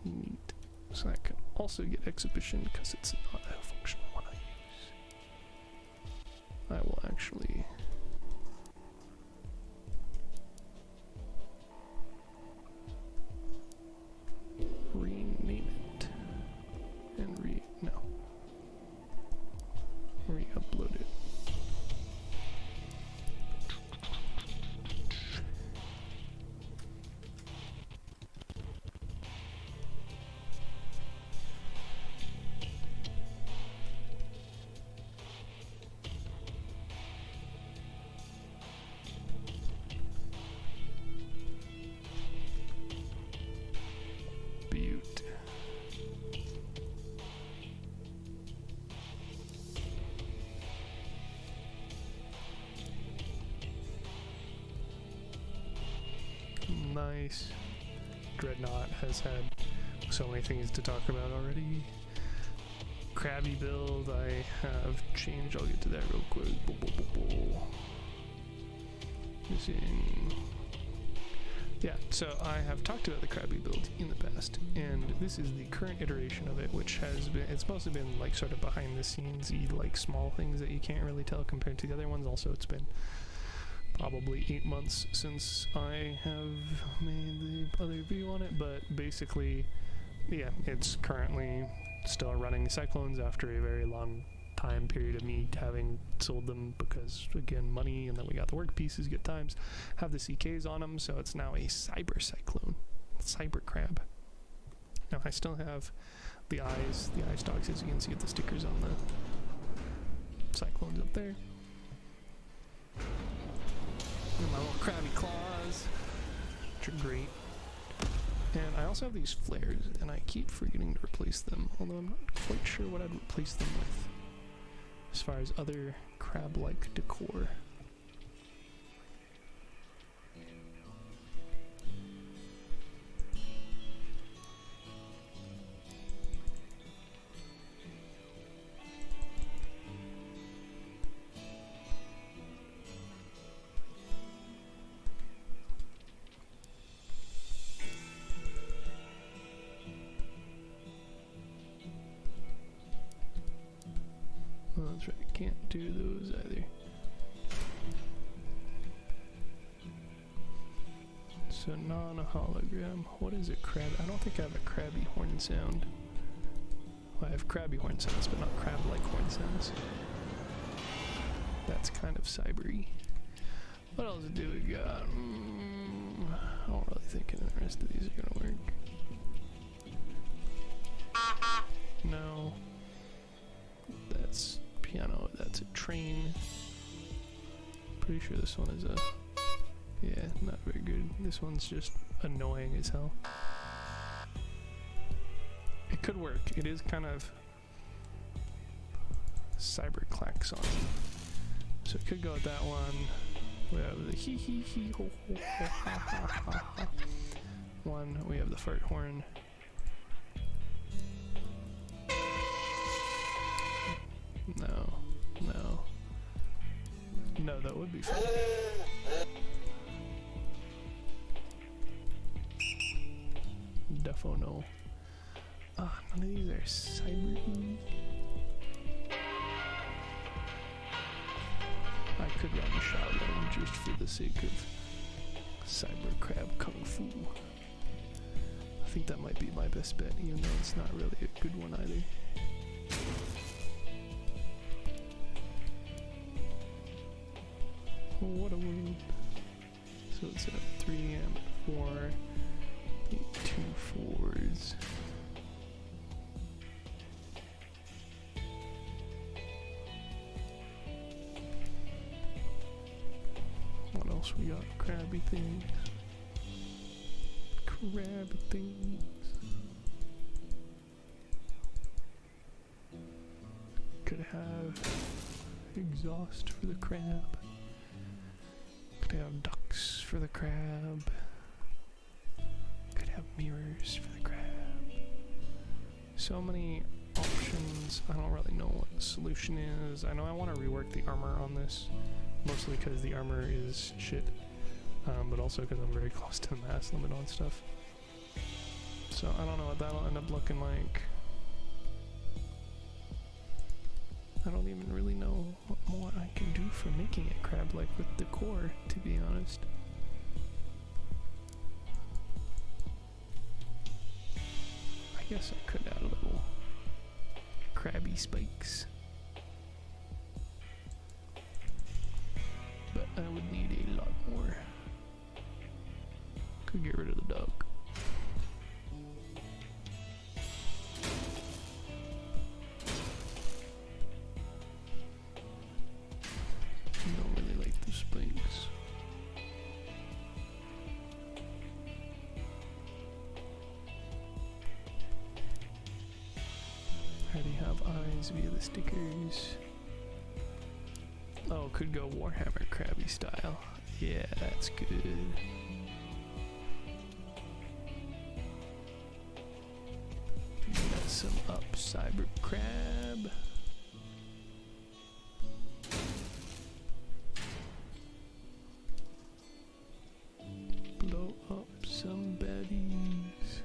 neat. So I can also get exhibition because it's not a functional one I use. I will actually rename it and re-upload it. Nice. Dreadnought has had so many things to talk about already. Crabby build I have changed. I'll get to that real quick. Yeah, so I have talked about the Crabby build in the past, and this is the current iteration of it, which has been, it's mostly been like sort of behind the scenes, like small things that you can't really tell compared to the other ones. Also, it's been probably 8 months since I have made the other video on it, but basically, yeah, it's currently still running cyclones after a very long time period of me having sold them because, again, money, and then we got the work pieces, good times, have the CKs on them, so it's now a cyber cyclone, cyber crab. Now I still have the eye stalks, as you can see with the stickers on the cyclones up there. And my little crabby claws, which are great. And I also have these flares, and I keep forgetting to replace them, although I'm not quite sure what I'd replace them with as far as other crab-like decor. Oh, that's right, I can't do those either. So non-hologram. What is a crab? I don't think I have a crabby horn sound. Well, I have crabby horn sounds, but not crab-like horn sounds. That's kind of cybery. What else do we got? I don't really think any of the rest of these are gonna work. No. That's piano, that's a train. Pretty sure this one is a... yeah, not very good. This one's just annoying as hell. It could work. It is kind of cyber klaxon. So it could go with that one. We have the hee hee hee ho ho ho ha ha ha ha one. We have the fart horn. No, that would be fun. Defo no. Ah, none of these are cyber. I could run Shaolin just for the sake of cyber crab kung fu. think that might be my best bet, even though it's not really a good one either. Oh, what a world. So it's at 3 and 4. 8, 2 4s. What else we got? Crabby things. Crabby things. Could have exhaust for the crab. Could have ducks for the crab. Could have mirrors for the crab. So many options. I don't really know what the solution is. I know I want to rework the armor on this, mostly because the armor is shit, but also because I'm very close to the mass limit on stuff. So I don't know what that'll end up looking like. I don't even really know what more I can do for making it crab-like with the core, to be honest. I guess I could add a little crabby spikes. But I would need a lot more. Could get rid of the duck. Don't really like the spikes. I already have eyes via the stickers. Oh, could go Warhammer Krabby style. Yeah, that's good. Got some up Cyber Crab. Blow up some baddies.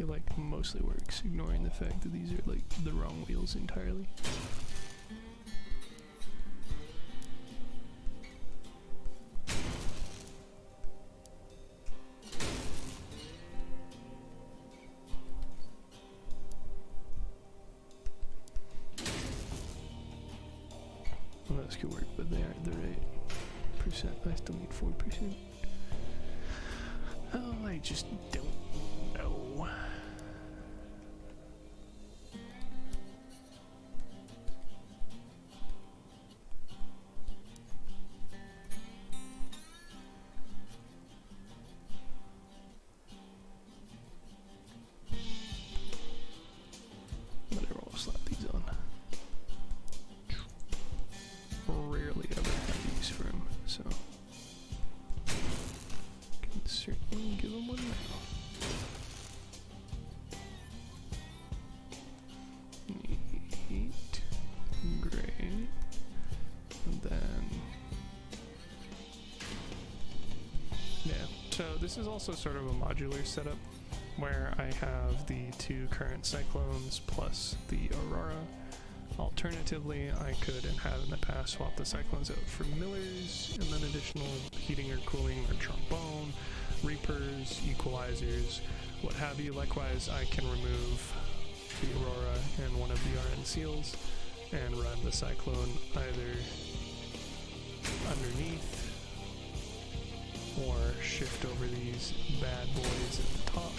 It like mostly works, ignoring the fact that these are like the wrong wheels entirely. Well, this could work, but they aren't the right percent. I still need 4%. Oh, I just don't know. Whatever, I'll slap these on. Rarely ever have these for him, so can certainly give him one now. Neat, great, and then yeah. So this is also sort of a modular setup where I have the 2 current cyclones plus the Aurora. Alternatively, I could, and have in the past, swap the cyclones out for millers, and then additional heating or cooling or trombone, reapers, equalizers, what have you. Likewise, I can remove the Aurora and one of the RN seals and run the cyclone either underneath or shift over these bad boys at the top.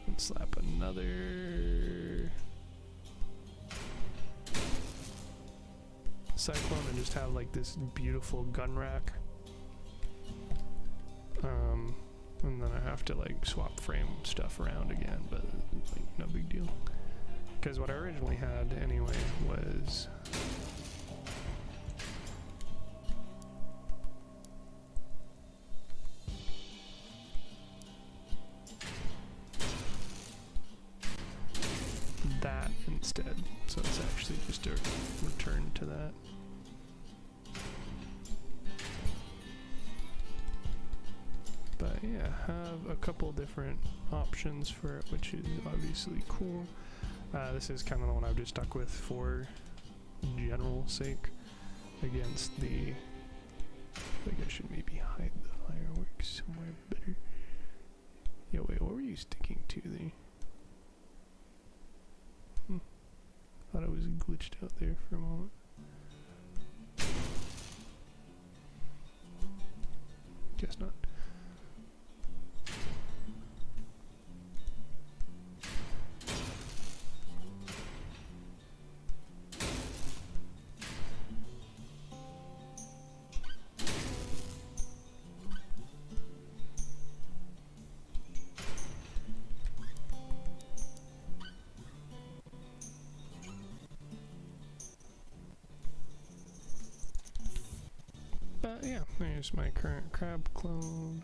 And slap another cyclone and just have like this beautiful gun rack. And then I have to like swap frame stuff around again, but like, no big deal. Because what I originally had anyway was that instead. So it's actually just a return to that. But yeah, have a couple different options for it, which is obviously cool. This is kind of the one I've just stuck with for general sake against the... I think I should maybe hide the fireworks somewhere better. Yo, wait, what were you sticking to there? Thought it was glitched out there for a moment. Guess not. Yeah, there's my current CrabClone.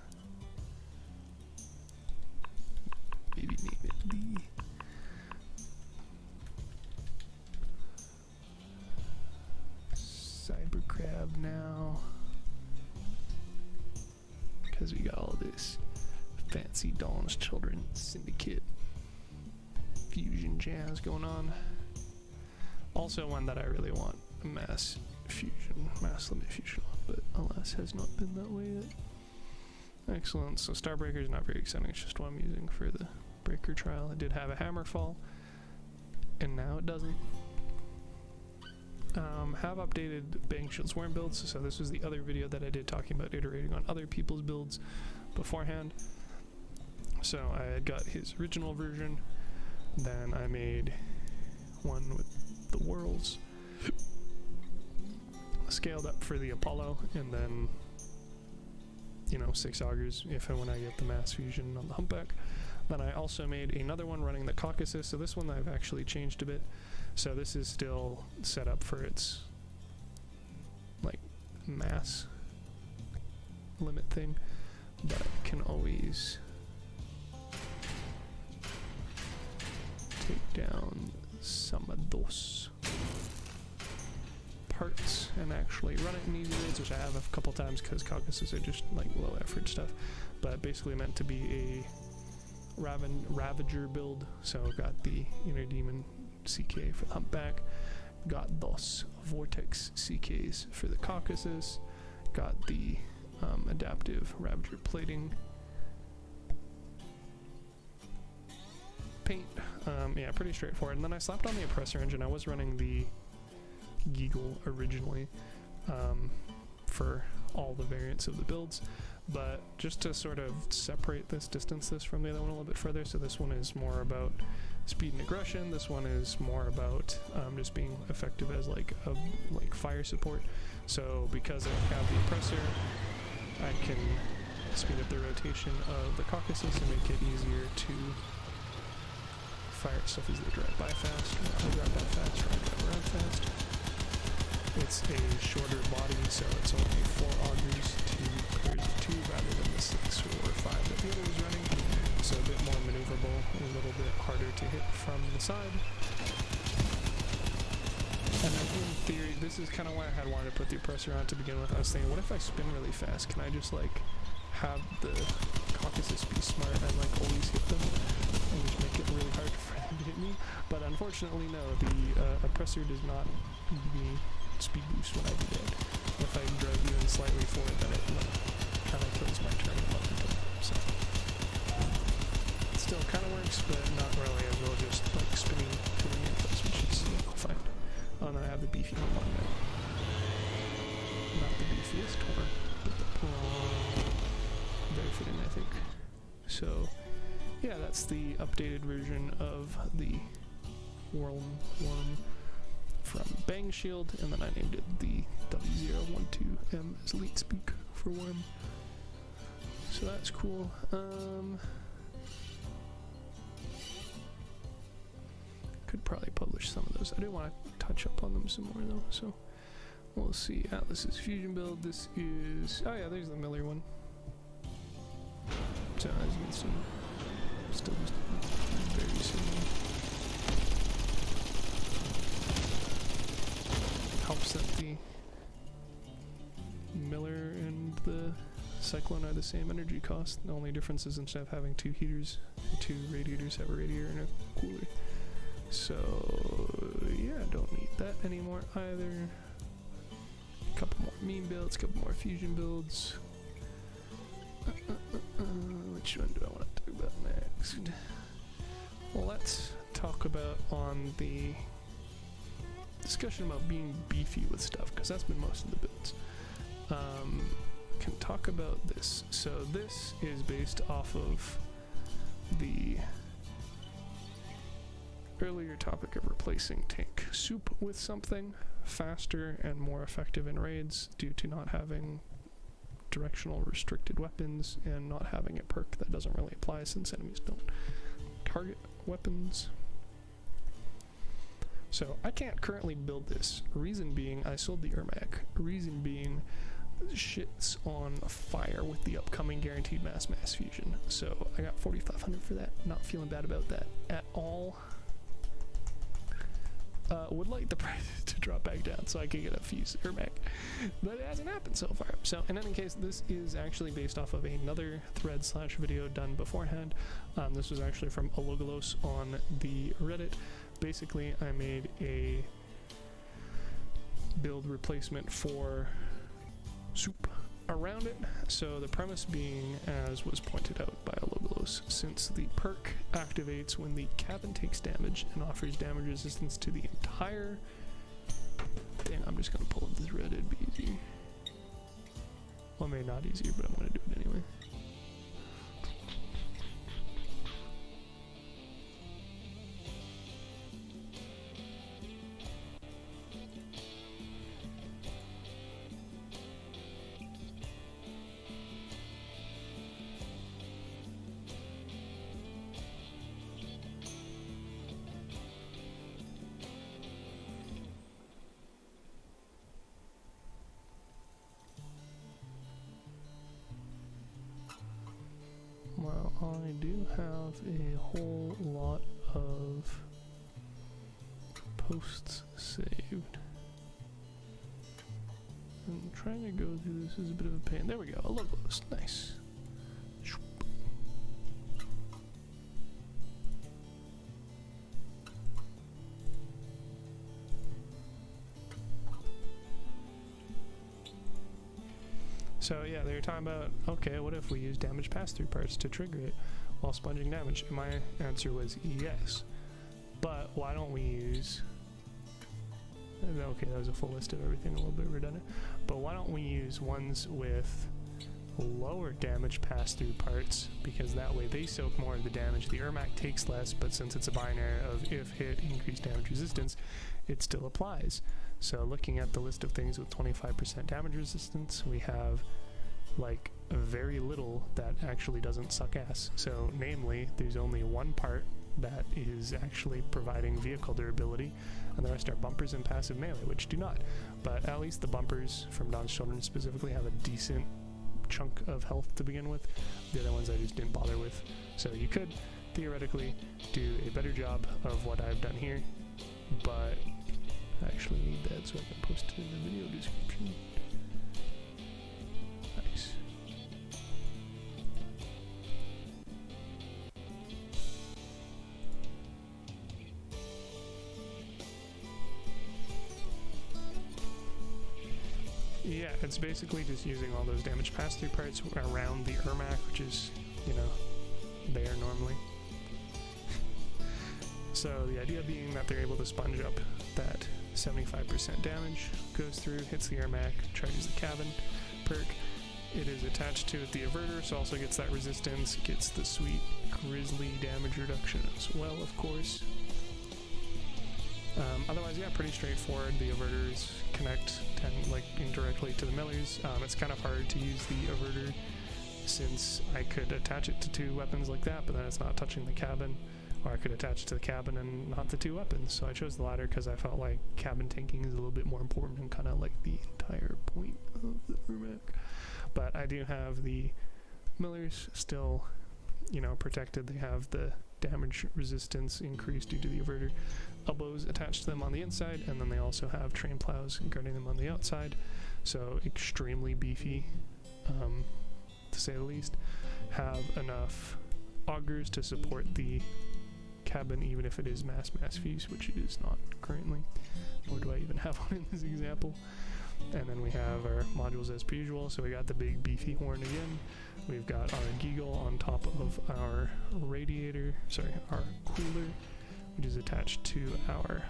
Maybe name it B. Cybercrab now. Because we got all this fancy Dawn's Children Syndicate fusion jazz going on. Also one that I really want, mass limit fusion on, but alas has not been that way yet. Excellent. So Starbreaker is not very exciting, it's just what I'm using for the breaker trial. It did have a hammer fall, and now it doesn't. Have updated BangShield Worm builds, so this was the other video that I did talking about iterating on other people's builds beforehand. So I had got his original version, then I made one with the Worlds, scaled up for the Apollo, and then, you know, 6 augers if and when I get the mass fusion on the humpback. Then I also made another one running the Caucasus, so this one I've actually changed a bit. So this is still set up for its like mass limit thing, but can always take down some of those parts and actually run it in easy raids, which I have a couple times because Caucasus are just like low effort stuff, but basically meant to be a Ravager build. So got the Inner Demon CK for the humpback, got those Vortex CKs for the Caucasus, got the adaptive Ravager plating, paint, yeah, pretty straightforward. And then I slapped on the oppressor engine. I was running the Geagle originally for all the variants of the builds, but just to sort of separate this, distance this from the other one a little bit further. So this one is more about speed and aggression. This one is more about just being effective as like a fire support. So because I have the oppressor, I can speed up the rotation of the Caucasus and make it easier to fire stuff as they drive by fast, or I drive by fast, or I drive around fast. It's a shorter body, so it's only 4 augers, 2 pairs of 2 rather than the 6 or 5 that the other was running. So a bit more maneuverable, a little bit harder to hit from the side. And then in theory, this is kind of why I had wanted to put the oppressor on to begin with. I was thinking, what if I spin really fast? Can I just like have the Caucasus be smart and like always hit them and just make it really hard for them to hit me? But unfortunately, no, the oppressor does not give me speed boost when I do that. If I drive even slightly forward, then it like, kind of kills my turn momentum. So it still kind of works, but not really, as well just like spinning to the reinforce, which is fine. Oh, and then I have the beefy one on there. Not the beefiest one, but the very fitting, I think. So yeah, that's the updated version of the worm from BangShield, and then I named it the W012M as leet speak for worm. So that's cool. Could probably publish some of those. I do want to touch up on them some more though, so we'll see. This is Fusion Build. This is, oh yeah, there's the Miller one. So as you can see, still just very similar. Helps that the Miller and the Cyclone are the same energy cost. The only difference is instead of having two heaters, two radiators have a radiator and a cooler. So yeah, don't need that anymore either. A couple more meme builds, a couple more fusion builds. Which one do I want to talk about next? Well, let's talk about on the discussion about being beefy with stuff, because that's been most of the builds. Can talk about this. So this is based off of the earlier topic of replacing TankSoup with something faster and more effective in raids due to not having directional restricted weapons and not having a perk that doesn't really apply since enemies don't target weapons. So I can't currently build this. Reason being, I sold the Ermak. Reason being, shit's on fire with the upcoming guaranteed mass fusion. So I got 4,500 for that. Not feeling bad about that at all. Would like the price to drop back down so I can get a fused Ermak, but it hasn't happened so far. So in any case, this is actually based off of another thread/video done beforehand. This was actually from Ologolos on the Reddit. Basically, I made a build replacement for soup around it. So the premise being, as was pointed out by Ologolos, since the perk activates when the cabin takes damage and offers damage resistance to the entire... Dang, I'm just gonna pull up the thread, it'd be easier. Well, maybe not easier, but I'm gonna do it anyway. Well, I do have a whole lot of posts saved. I'm trying to go through this is a bit of a pain. There we go. I love those. Nice. So yeah, they were talking about, okay, what if we use damage pass-through parts to trigger it while sponging damage? And my answer was yes. But why don't we use... Okay, that was a full list of everything, a little bit redundant. But why don't we use ones with lower damage pass-through parts, because that way they soak more of the damage. The Ermak takes less, but since it's a binary of if hit, increased damage resistance, it still applies. So looking at the list of things with 25% damage resistance, we have like very little that actually doesn't suck ass. So namely, there's only one part that is actually providing vehicle durability, and the rest are bumpers and passive melee, which do not. But at least the bumpers from Dawn's Children specifically have a decent chunk of health to begin with. The other ones I just didn't bother with. So you could theoretically do a better job of what I've done here, but I actually need that so I can post it in the video description. Nice. Yeah, it's basically just using all those damage pass-through parts around the Ermak, which is, you know, there normally. So the idea being that they're able to sponge up that 75% damage, goes through, hits the Ermak, charges the cabin perk, it is attached to the averter, so also gets that resistance, gets the sweet grizzly damage reduction as well, of course. Otherwise, yeah, pretty straightforward. The averters connect like indirectly to the millers. It's kind of hard to use the averter since I could attach it to two weapons like that, but then it's not touching the cabin. Or I could attach it to the cabin and not the two weapons. So I chose the latter because I felt like cabin tanking is a little bit more important and kind of like the entire point of the Ermak. But I do have the millers still, you know, protected. They have the damage resistance increased due to the averter. Elbows attached to them on the inside, and then they also have train plows guarding them on the outside. So extremely beefy, to say the least. Have enough augers to support the cabin, even if it is mass fuse, which it is not currently, nor do I even have one in this example. And then we have our modules as per usual. So we got the big beefy horn again. We've got our giggle on top of our radiator, sorry, our cooler, which is attached to our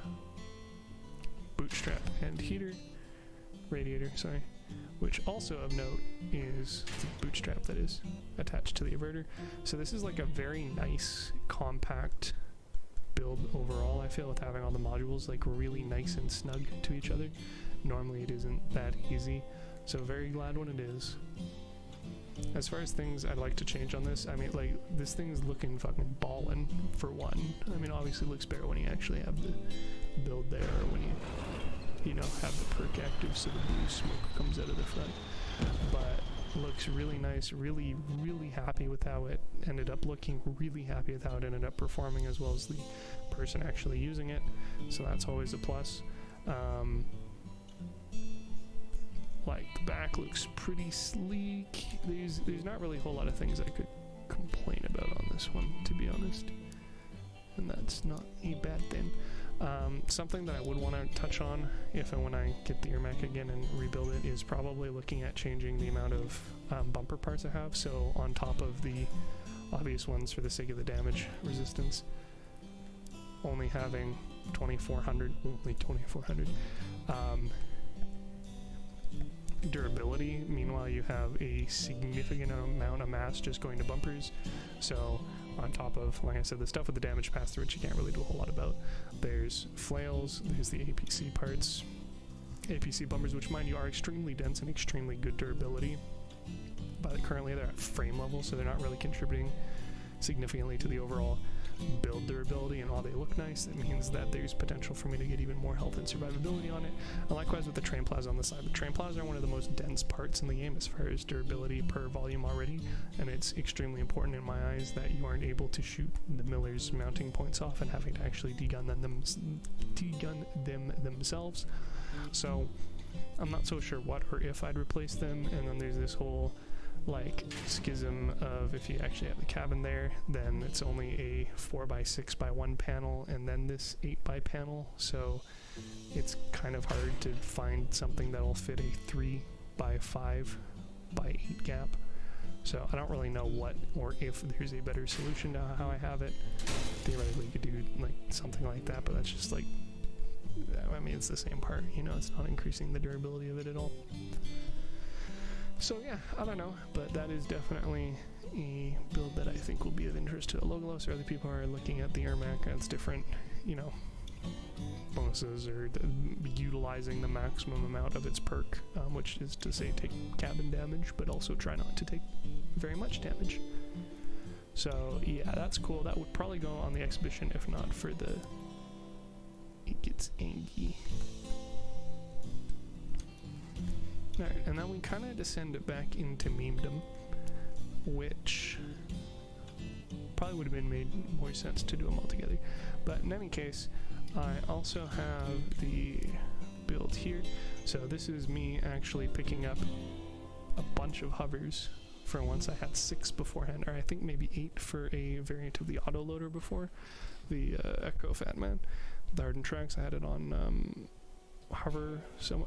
bootstrap and heater, radiator, sorry, which also of note is the bootstrap that is attached to the averter. So this is like a very nice, compact build overall, I feel, with having all the modules like really nice and snug to each other. Normally it isn't that easy, so very glad when it is. As far as things I'd like to change on this, I mean, like, this thing's looking fucking ballin' for one. I mean, obviously it looks better when you actually have the build there, or when you know, have the perk active so the blue smoke comes out of the front. But looks really nice, really happy with how it ended up looking, really happy with how it ended up performing, as well as the person actually using it, so that's always a plus. Like, the back looks pretty sleek. There's not really a whole lot of things I could complain about on this one, to be honest, and that's not a bad thing. Something that I would want to touch on if and when I get the Ermak again and rebuild it is probably looking at changing the amount of bumper parts I have. So on top of the obvious ones for the sake of the damage resistance, only having 2400, only 2400 durability. Meanwhile, you have a significant amount of mass just going to bumpers. So on top of, like I said, the stuff with the damage pass-through, which you can't really do a whole lot about, there's flails, there's the APC parts, APC bumpers, which mind you are extremely dense and extremely good durability, but currently they're at frame level, so they're not really contributing significantly to the overall build durability. And while they look nice, it means that there's potential for me to get even more health and survivability on it. And likewise with the train plows on the side. The train plows are one of the most dense parts in the game as far as durability per volume already, and it's extremely important in my eyes that you aren't able to shoot the miller's mounting points off and having to actually degun them themselves. So I'm not so sure what or if I'd replace them. And then there's this whole like schism of, if you actually have the cabin there, then it's only a 4x6x1 panel and then this 8x panel, so it's kind of hard to find something that'll fit a 3x5x8 gap. So I don't really know what or if there's a better solution to how I have it. Theoretically you could do like something like that, but that's just like, I mean, it's the same part, you know, it's not increasing the durability of it at all. So yeah, I don't know, but that is definitely a build that I think will be of interest to Ologolos or other people who are looking at the Ermak as different, you know, bonuses, or utilizing the maximum amount of its perk, which is to say take cabin damage, but also try not to take very much damage. So yeah, that's cool. That would probably go on the exhibition if not for the It Gets Angy. Alright, and then we kind of descend it back into memedom, which probably would have been made more sense to do them all together. But in any case, I also have the build here. So this is me actually picking up a bunch of hovers. For once I had 6 beforehand, or I think maybe 8 for a variant of the autoloader before, the Echo Fat Man. The Harden tracks, I had it on hover,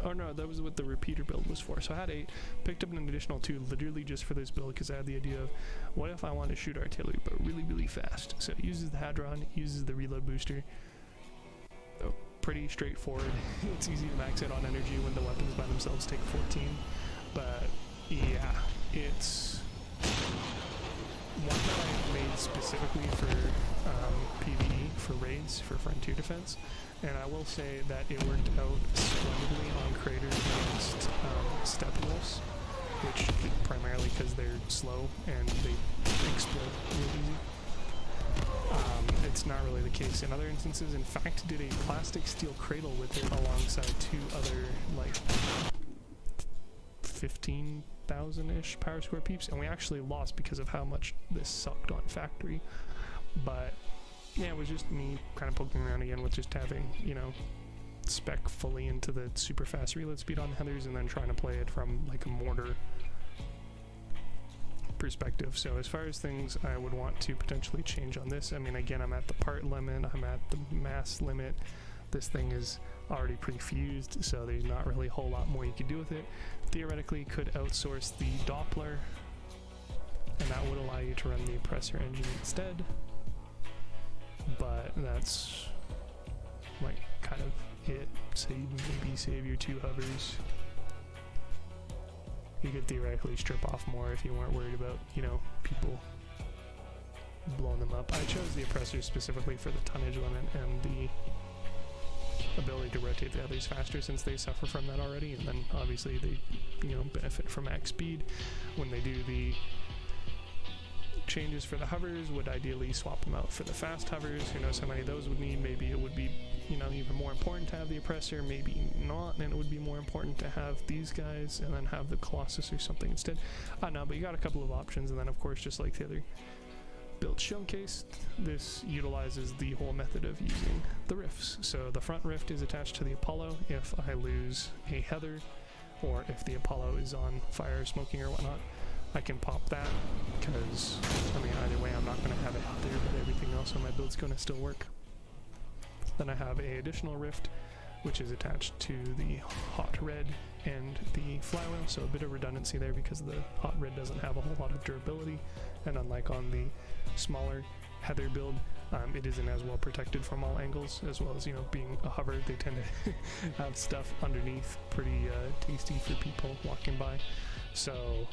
oh no, that was what the repeater build was for. So I had 8, picked up an additional 2 literally just for this build, because I had the idea of, what if I want to shoot artillery but really fast? So it uses the Hadron, uses the reload booster. Pretty straightforward. It's easy to max out on energy when the weapons by themselves take 14, but yeah, it's one that I made specifically for PvE, for raids, for frontier defense, and I will say that it worked out splendidly on craters against steppe wolves, which primarily because they're slow and they explode real easy. It's not really the case in other instances. In fact, did a plastic steel cradle with it alongside two other, like, 15,000-ish power square peeps, and we actually lost because of how much this sucked on factory. But yeah, it was just me kind of poking around again with just having, you know, spec fully into the super fast reload speed on Heathers, and then trying to play it from like a mortar perspective. So as far as things I would want to potentially change on this, I mean, again, I'm at the part limit, I'm at the mass limit. This thing is already pre-fused, so there's not really a whole lot more you could do with it. Theoretically, could outsource the Doppler, and that would allow you to run the oppressor engine instead. But that's like kind of it. So you can maybe save your two hovers. You could theoretically strip off more if you weren't worried about, you know, people blowing them up. I chose the oppressors specifically for the tonnage limit and the ability to rotate the others faster, since they suffer from that already, and then obviously they, you know, benefit from max speed. When they do the changes for the hovers, would ideally swap them out for the fast hovers. Who knows how many of those would need? Maybe it would be, you know, even more important to have the oppressor, maybe not, and it would be more important to have these guys and then have the Colossus or something instead. I don't know, but you got a couple of options, and then of course, just like the other build showcase, this utilizes the whole method of using the rifts. So the front rift is attached to the Apollo if I lose a Heather, or if the Apollo is on fire, smoking or whatnot. I can pop that, because, I mean, either way I'm not going to have it out there, but everything else on my build's going to still work. Then I have a additional rift, which is attached to the hot red and the flywheel, so a bit of redundancy there because the hot red doesn't have a whole lot of durability, and unlike on the smaller Heather build, it isn't as well protected from all angles, as well as, you know, being a hover, they tend to have stuff underneath pretty tasty for people walking by. So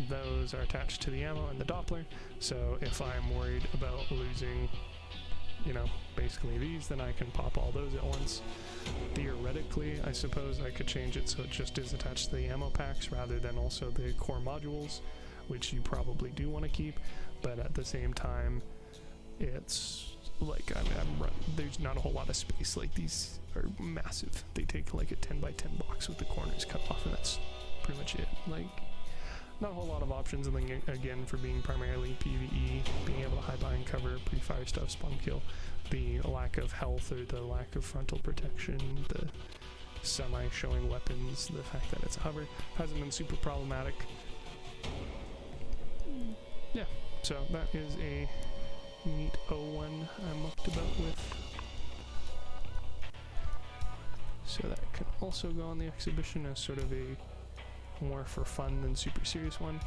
those are attached to the ammo and the Doppler, so if I'm worried about losing, you know, basically these, then I can pop all those at once. Theoretically, I suppose I could change it so it just is attached to the ammo packs rather than also the core modules, which you probably do want to keep, but at the same time, it's like there's not a whole lot of space. Like, these are massive. They take like a 10x10 box with the corners cut off, and that's pretty much it. Like, not a whole lot of options, and then again, for being primarily PvE, being able to high bind, cover, pre-fire stuff, spawn kill, the lack of health or the lack of frontal protection, the semi-showing weapons, the fact that it's a hover, hasn't been super problematic. Yeah, so that is a neat 01 I mucked about with. So that can also go on the exhibition as sort of a more for fun than super serious one.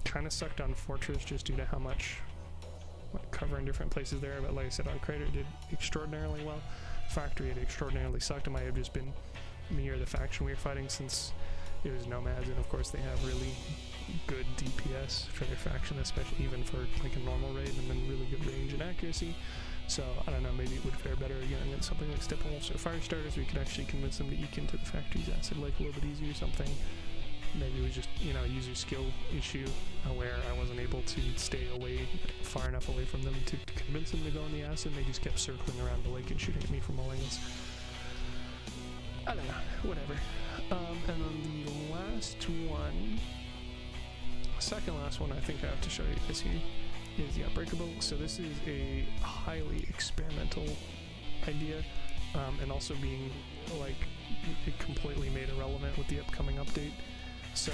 Kind of sucked on Fortress just due to how much cover in different places there, but like I said, on Crater it did extraordinarily well. Factory it extraordinarily sucked. It might have just been me or the faction we were fighting, since it was Nomads, and of course they have really good DPS for their faction, especially even for like a normal raid, and then really good range and accuracy. So I don't know, maybe it would fare better again against something like Steppenwolf. So fire starters, we could actually convince them to eke into the factory's acid like a little bit easier or something. Maybe it was just, you know, a user skill issue where I wasn't able to stay away far enough away from them to convince them to go in the acid, and they just kept circling around the lake and shooting at me from all angles. I don't know, whatever. And then the last one, second last one I think I have to show you guys here, is the Unbreakerble. So this is a highly experimental idea, and also being like it completely made irrelevant with the upcoming update. So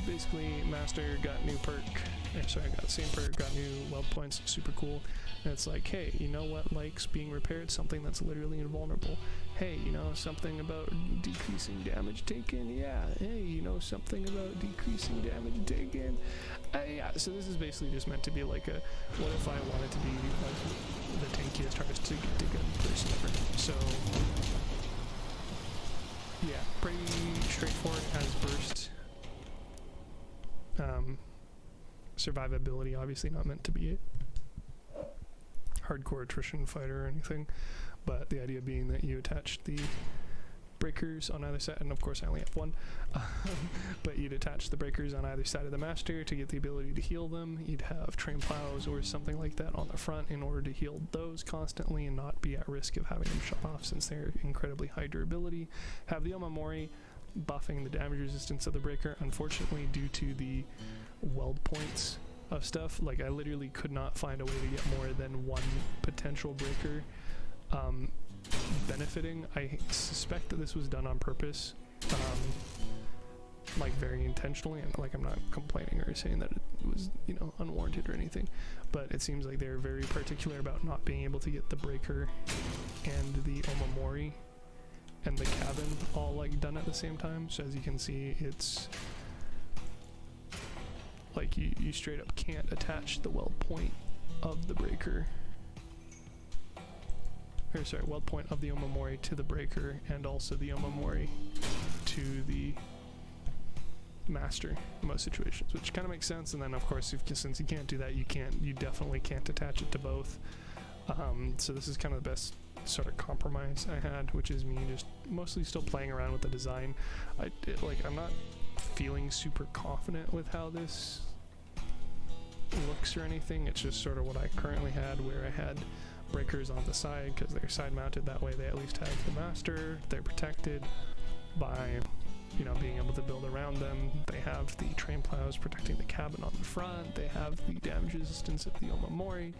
basically, Master got new perk, got the same perk, got new weld points, super cool. And it's like, hey, you know what likes being repaired? Something that's literally invulnerable. Hey, you know something about decreasing damage taken? Yeah. Hey, you know something about decreasing damage taken? Yeah. So this is basically just meant to be like a, what if I wanted to be like the tankiest, hardest to get to gun person ever? So yeah, pretty straightforward. Has burst Survivability, obviously not meant to be a hardcore attrition fighter or anything, but the idea being that you attach the breakers on either side, and of course I only have one, but you'd attach the breakers on either side of the master to get the ability to heal them. You'd have train plows or something like that on the front in order to heal those constantly and not be at risk of having them shut off since they're incredibly high durability. Have the Omamori buffing the damage resistance of the breaker. Unfortunately, due to the weld points of stuff, like I literally could not find a way to get more than one potential breaker benefiting. I suspect that this was done on purpose, like very intentionally, and like I'm not complaining or saying that it was, you know, unwarranted or anything, but it seems like they're very particular about not being able to get the breaker and the Omamori and the cabin all like done at the same time. So as you can see, it's like you straight up can't attach the weld point of the breaker, or sorry, weld point of the Omamori to the breaker, and also the Omamori to the master in most situations, which kind of makes sense. And then of course, since you can't do that, you definitely can't attach it to both. So this is kind of the best sort of compromise I had, which is me just mostly still playing around with the design. I'm not feeling super confident with how this looks or anything. It's just sort of what I currently had, where I had breakers on the side because they're side mounted. That way they at least have the master. They're protected by, you know, being able to build around them. They have the train plows protecting the cabin on the front. They have the damage resistance of the Omamori,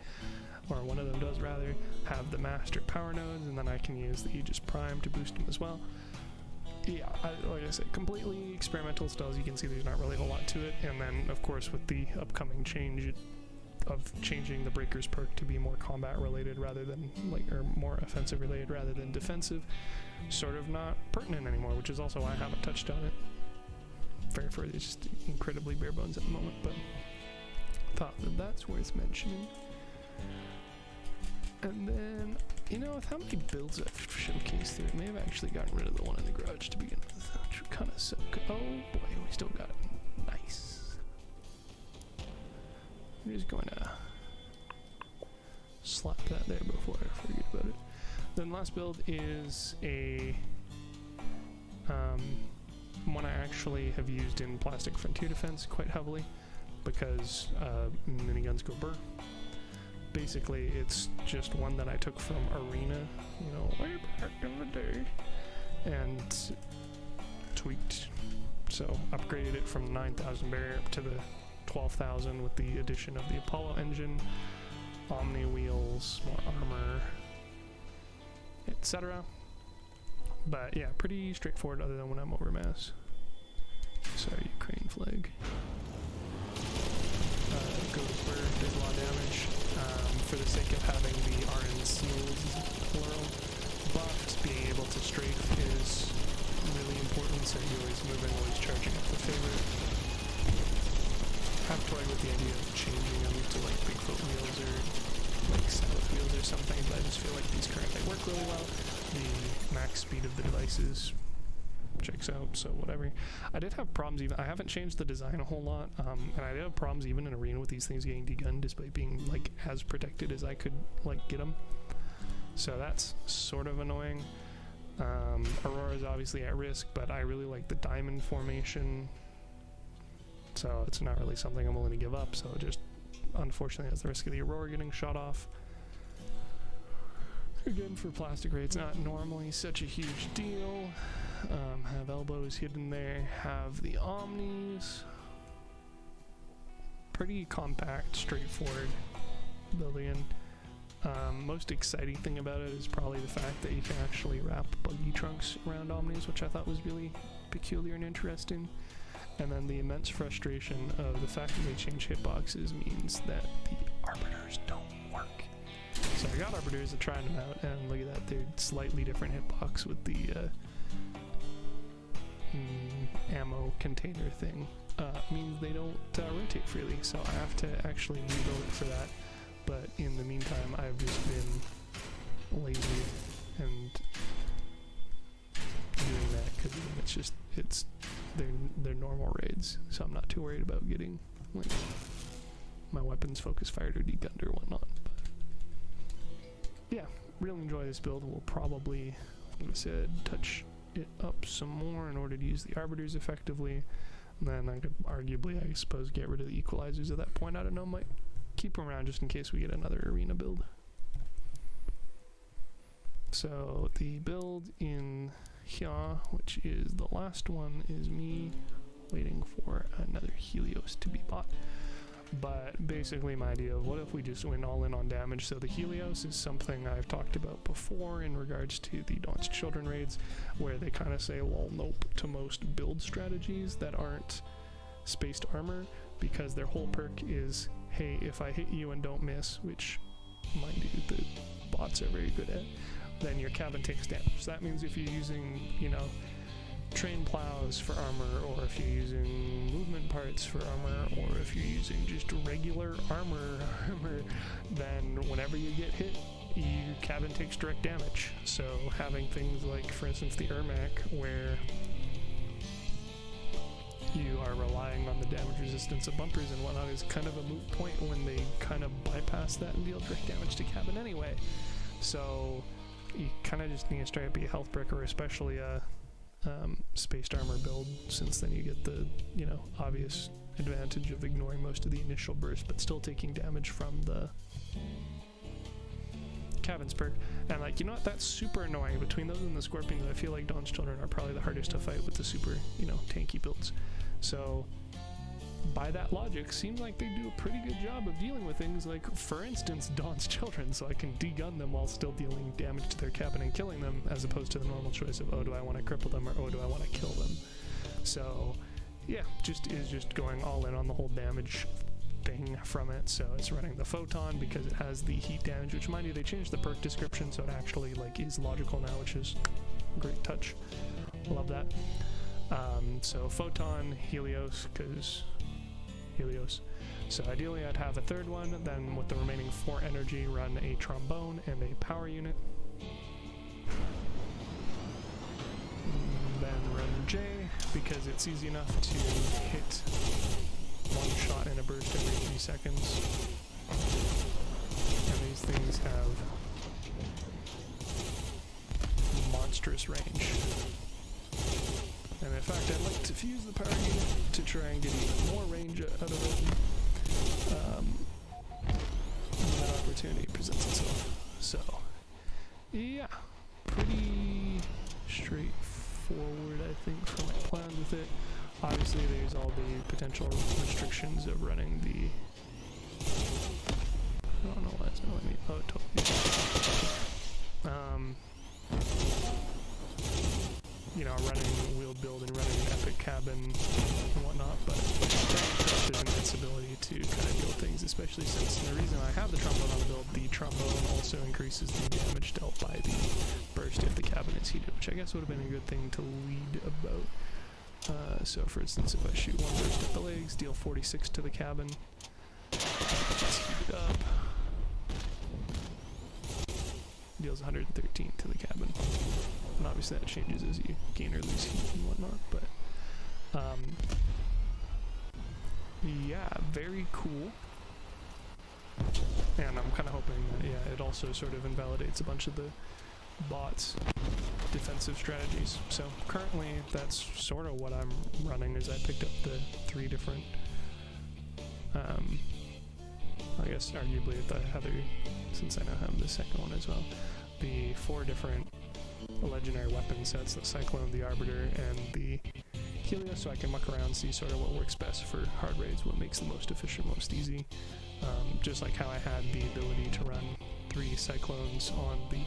or one of them does rather, have the master power nodes, and then I can use the Aegis Prime to boost them as well. Yeah, like I said, completely experimental still. As you can see, there's not really a whole lot to it. And then, of course, with the upcoming change of changing the breakers perk to be more combat related rather than or more offensive related rather than defensive, sort of not pertinent anymore, which is also why I haven't touched on it. Fair for it, it's just incredibly bare bones at the moment, but thought that that's worth mentioning. And then, you know, with how many builds I've showcased here, I may have actually gotten rid of the one in the garage to begin with, which would kind of suck. Oh boy, we still got it. Nice. I'm just going to slap that there before I forget about it. Then last build is a one I actually have used in Plastic Frontier Defense quite heavily because miniguns go burr. Basically, it's just one that I took from Arena, you know, way back in the day, and tweaked. So upgraded it from 9,000 barrier up to the 12,000 with the addition of the Apollo engine, Omni wheels, more armor, etc. But yeah, pretty straightforward other than when I'm over mass. Sorry, Ukraine flag. Goes for does a lot of damage. For the sake of having the RN seals, plural, buffed, being able to strafe is really important, so you're always moving, always charging up the favorite. I've toyed with the idea of changing them to like Bigfoot wheels or like Sabbath wheels or something, but I just feel like these currently work really well. The max speed of the devices checks out, so whatever. I did have problems even, I haven't changed the design a whole lot, and I did have problems even in Arena with these things getting degunned despite being like as protected as I could like get them. So that's sort of annoying. Aurora is obviously at risk, but I really like the diamond formation, so it's not really something I'm willing to give up, so just unfortunately has the risk of the Aurora getting shot off. Again, for plastic rates, not normally such a huge deal. Have elbows hidden there, have the Omnis. Pretty compact, straightforward building in. Most exciting thing about it is probably the fact that you can actually wrap buggy trunks around Omnis, which I thought was really peculiar and interesting. And then the immense frustration of the fact that they change hitboxes means that the Arbiters don't work. So I got Arbiters and tried them out, and look at that, they're slightly different hitbox with the ammo container thing. Means they don't rotate freely, so I have to actually rebuild it for that. But in the meantime, I've just been lazy and doing that because they're normal raids, so I'm not too worried about getting like my weapons focus fired or degunned or whatnot. But yeah, really enjoy this build. We'll probably, like I said, touch it up some more in order to use the arbiters effectively. And then I could arguably, I suppose, get rid of the equalizers at that point. I don't know, might keep them around just in case we get another arena build. So the build in here, which is the last one, is me waiting for another Helios to be bought. But basically my idea of what if we just went all in on damage. So the Helios is something I've talked about before in regards to the Dawn's Children raids, where they kind of say, well, nope to most build strategies that aren't spaced armor, because their whole perk is, hey, if I hit you and don't miss, which, mind you, the bots are very good at, then your cabin takes damage. So that means if you're using, you know, train plows for armor, or if you're using movement parts for armor, or if you're using just regular armor, then whenever you get hit, your cabin takes direct damage. So having things like, for instance, the Ermak, where you are relying on the damage resistance of bumpers and whatnot, is kind of a moot point when they kind of bypass that and deal direct damage to cabin anyway. So you kind of just need to straight up be a health brick, or especially a spaced armor build, since then you get the, you know, obvious advantage of ignoring most of the initial burst but still taking damage from the cabin's perk. And like, you know what, that's super annoying. Between those and the Scorpions, I feel like Dawn's Children are probably the hardest to fight with the super, you know, tanky builds. So by that logic, seems like they do a pretty good job of dealing with things like, for instance, Dawn's Children, so I can degun them while still dealing damage to their cabin and killing them, as opposed to the normal choice of, oh, do I want to cripple them, or oh, do I want to kill them? So yeah, just going all in on the whole damage thing from it. So it's running the Photon because it has the heat damage, which, mind you, they changed the perk description so it actually like is logical now, which is a great touch. Love that. So Photon, Helios, because Helios. So ideally I'd have a third one, then with the remaining 4 energy run a trombone and a power unit. Then run J, because it's easy enough to hit one shot in a burst every 3 seconds. And these things have monstrous range. And in fact, I'd like to fuse the power unit to try and get even more range out of it when that opportunity presents itself. So, yeah, pretty straightforward, I think, for my plans with it. Obviously, there's all the potential restrictions of running the... I don't know why it's not letting me... Oh, totally. You know, running wheeled build and running an epic cabin and whatnot, but I'm interested in its ability to kind of deal with things, especially since the reason I have the trombone on the build, the trombone also increases the damage dealt by the burst if the cabin is heated, which I guess would have been a good thing to lead about. So for instance, if I shoot one burst at the legs, deal 46 to the cabin, let's heat it up, deals 113 to the cabin. And obviously that changes as you gain or lose heat and whatnot, but yeah, very cool. And I'm kind of hoping that, yeah, it also sort of invalidates a bunch of the bots' defensive strategies. So currently that's sort of what I'm running, is I picked up the 3 different, I guess arguably the other, since I now have the second one as well, the 4 different legendary weapon sets, the Cyclone, the Arbiter, and the Helios, so I can muck around, see sort of what works best for hard raids, what makes the most efficient, most easy. Just like how I had the ability to run 3 Cyclones on the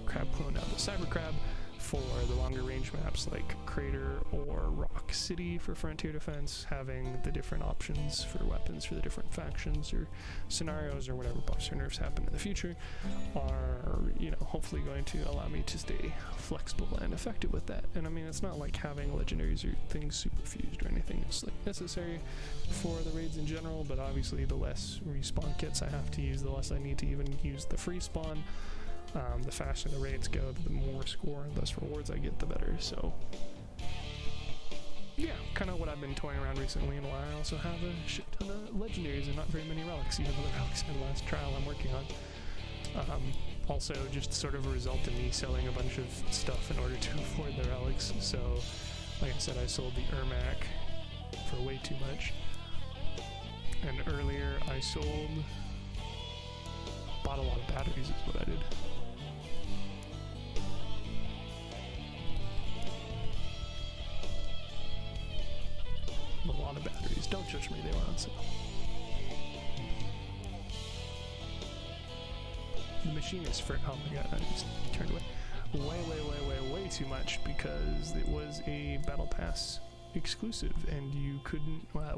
CrabClone, now the Cyber Crab, for the longer range maps like Crater or Rock City for Frontier Defense, having the different options for weapons for the different factions or scenarios or whatever buffs or nerfs happen in the future are, you know, hopefully going to allow me to stay flexible and effective with that. And I mean, it's not like having legendaries or things super fused or anything. It's like necessary for the raids in general, but obviously the less respawn kits I have to use, the less I need to even use the free spawn. The faster the raids go, the more score and less rewards I get, the better. So yeah, kind of what I've been toying around recently, and why I also have a shit ton of legendaries and not very many relics, even though the relics are the last trial I'm working on. Also, just sort of a result of me selling a bunch of stuff in order to afford the relics. So, like I said, I sold the Ermak for way too much. And earlier I bought a lot of batteries is what I did. A lot of batteries. Don't judge me, they were on sale. The machine is for, oh my god, I just turned away. Way too much because it was a Battle Pass exclusive and you couldn't, wow,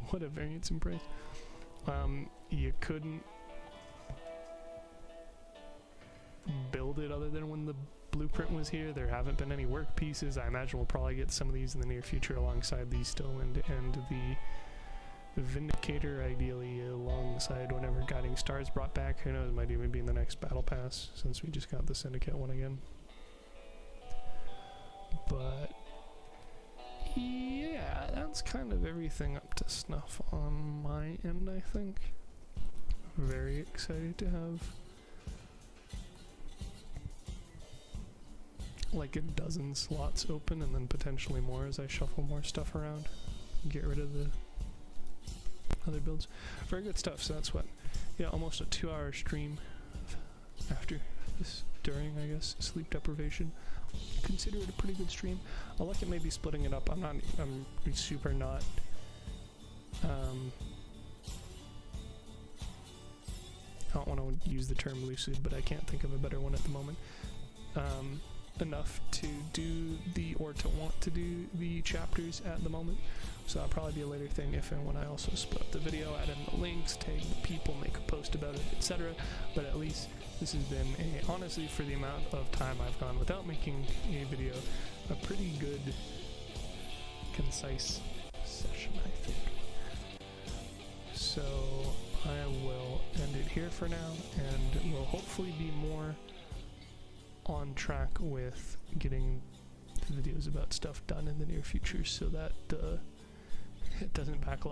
what a variance in price. You couldn't build it other than when the blueprint was here. There haven't been any work pieces. I imagine we'll probably get some of these in the near future alongside the Stowwind and the Vindicator, ideally alongside whenever Guiding Stars brought back. Who knows, might even be in the next Battle Pass since we just got the Syndicate one again. But yeah, that's kind of everything up to snuff on my end, I think. Very excited to have like a dozen slots open and then potentially more as I shuffle more stuff around and get rid of the other builds. Very good stuff. So that's what, yeah, almost a 2-hour stream after this, during, I guess, sleep deprivation. Consider it a pretty good stream. I'll look at maybe splitting it up. I'm super not I don't want to use the term lucid, but I can't think of a better one at the moment. Enough to do or to want to do the chapters at the moment. So that'll probably be a later thing if and when I also split up the video, add in the links, tag the people, make a post about it, etc. But at least this has been honestly, for the amount of time I've gone without making a video, a pretty good, concise session, I think. So I will end it here for now, and will hopefully be more on track with getting videos about stuff done in the near future so that it doesn't backlog.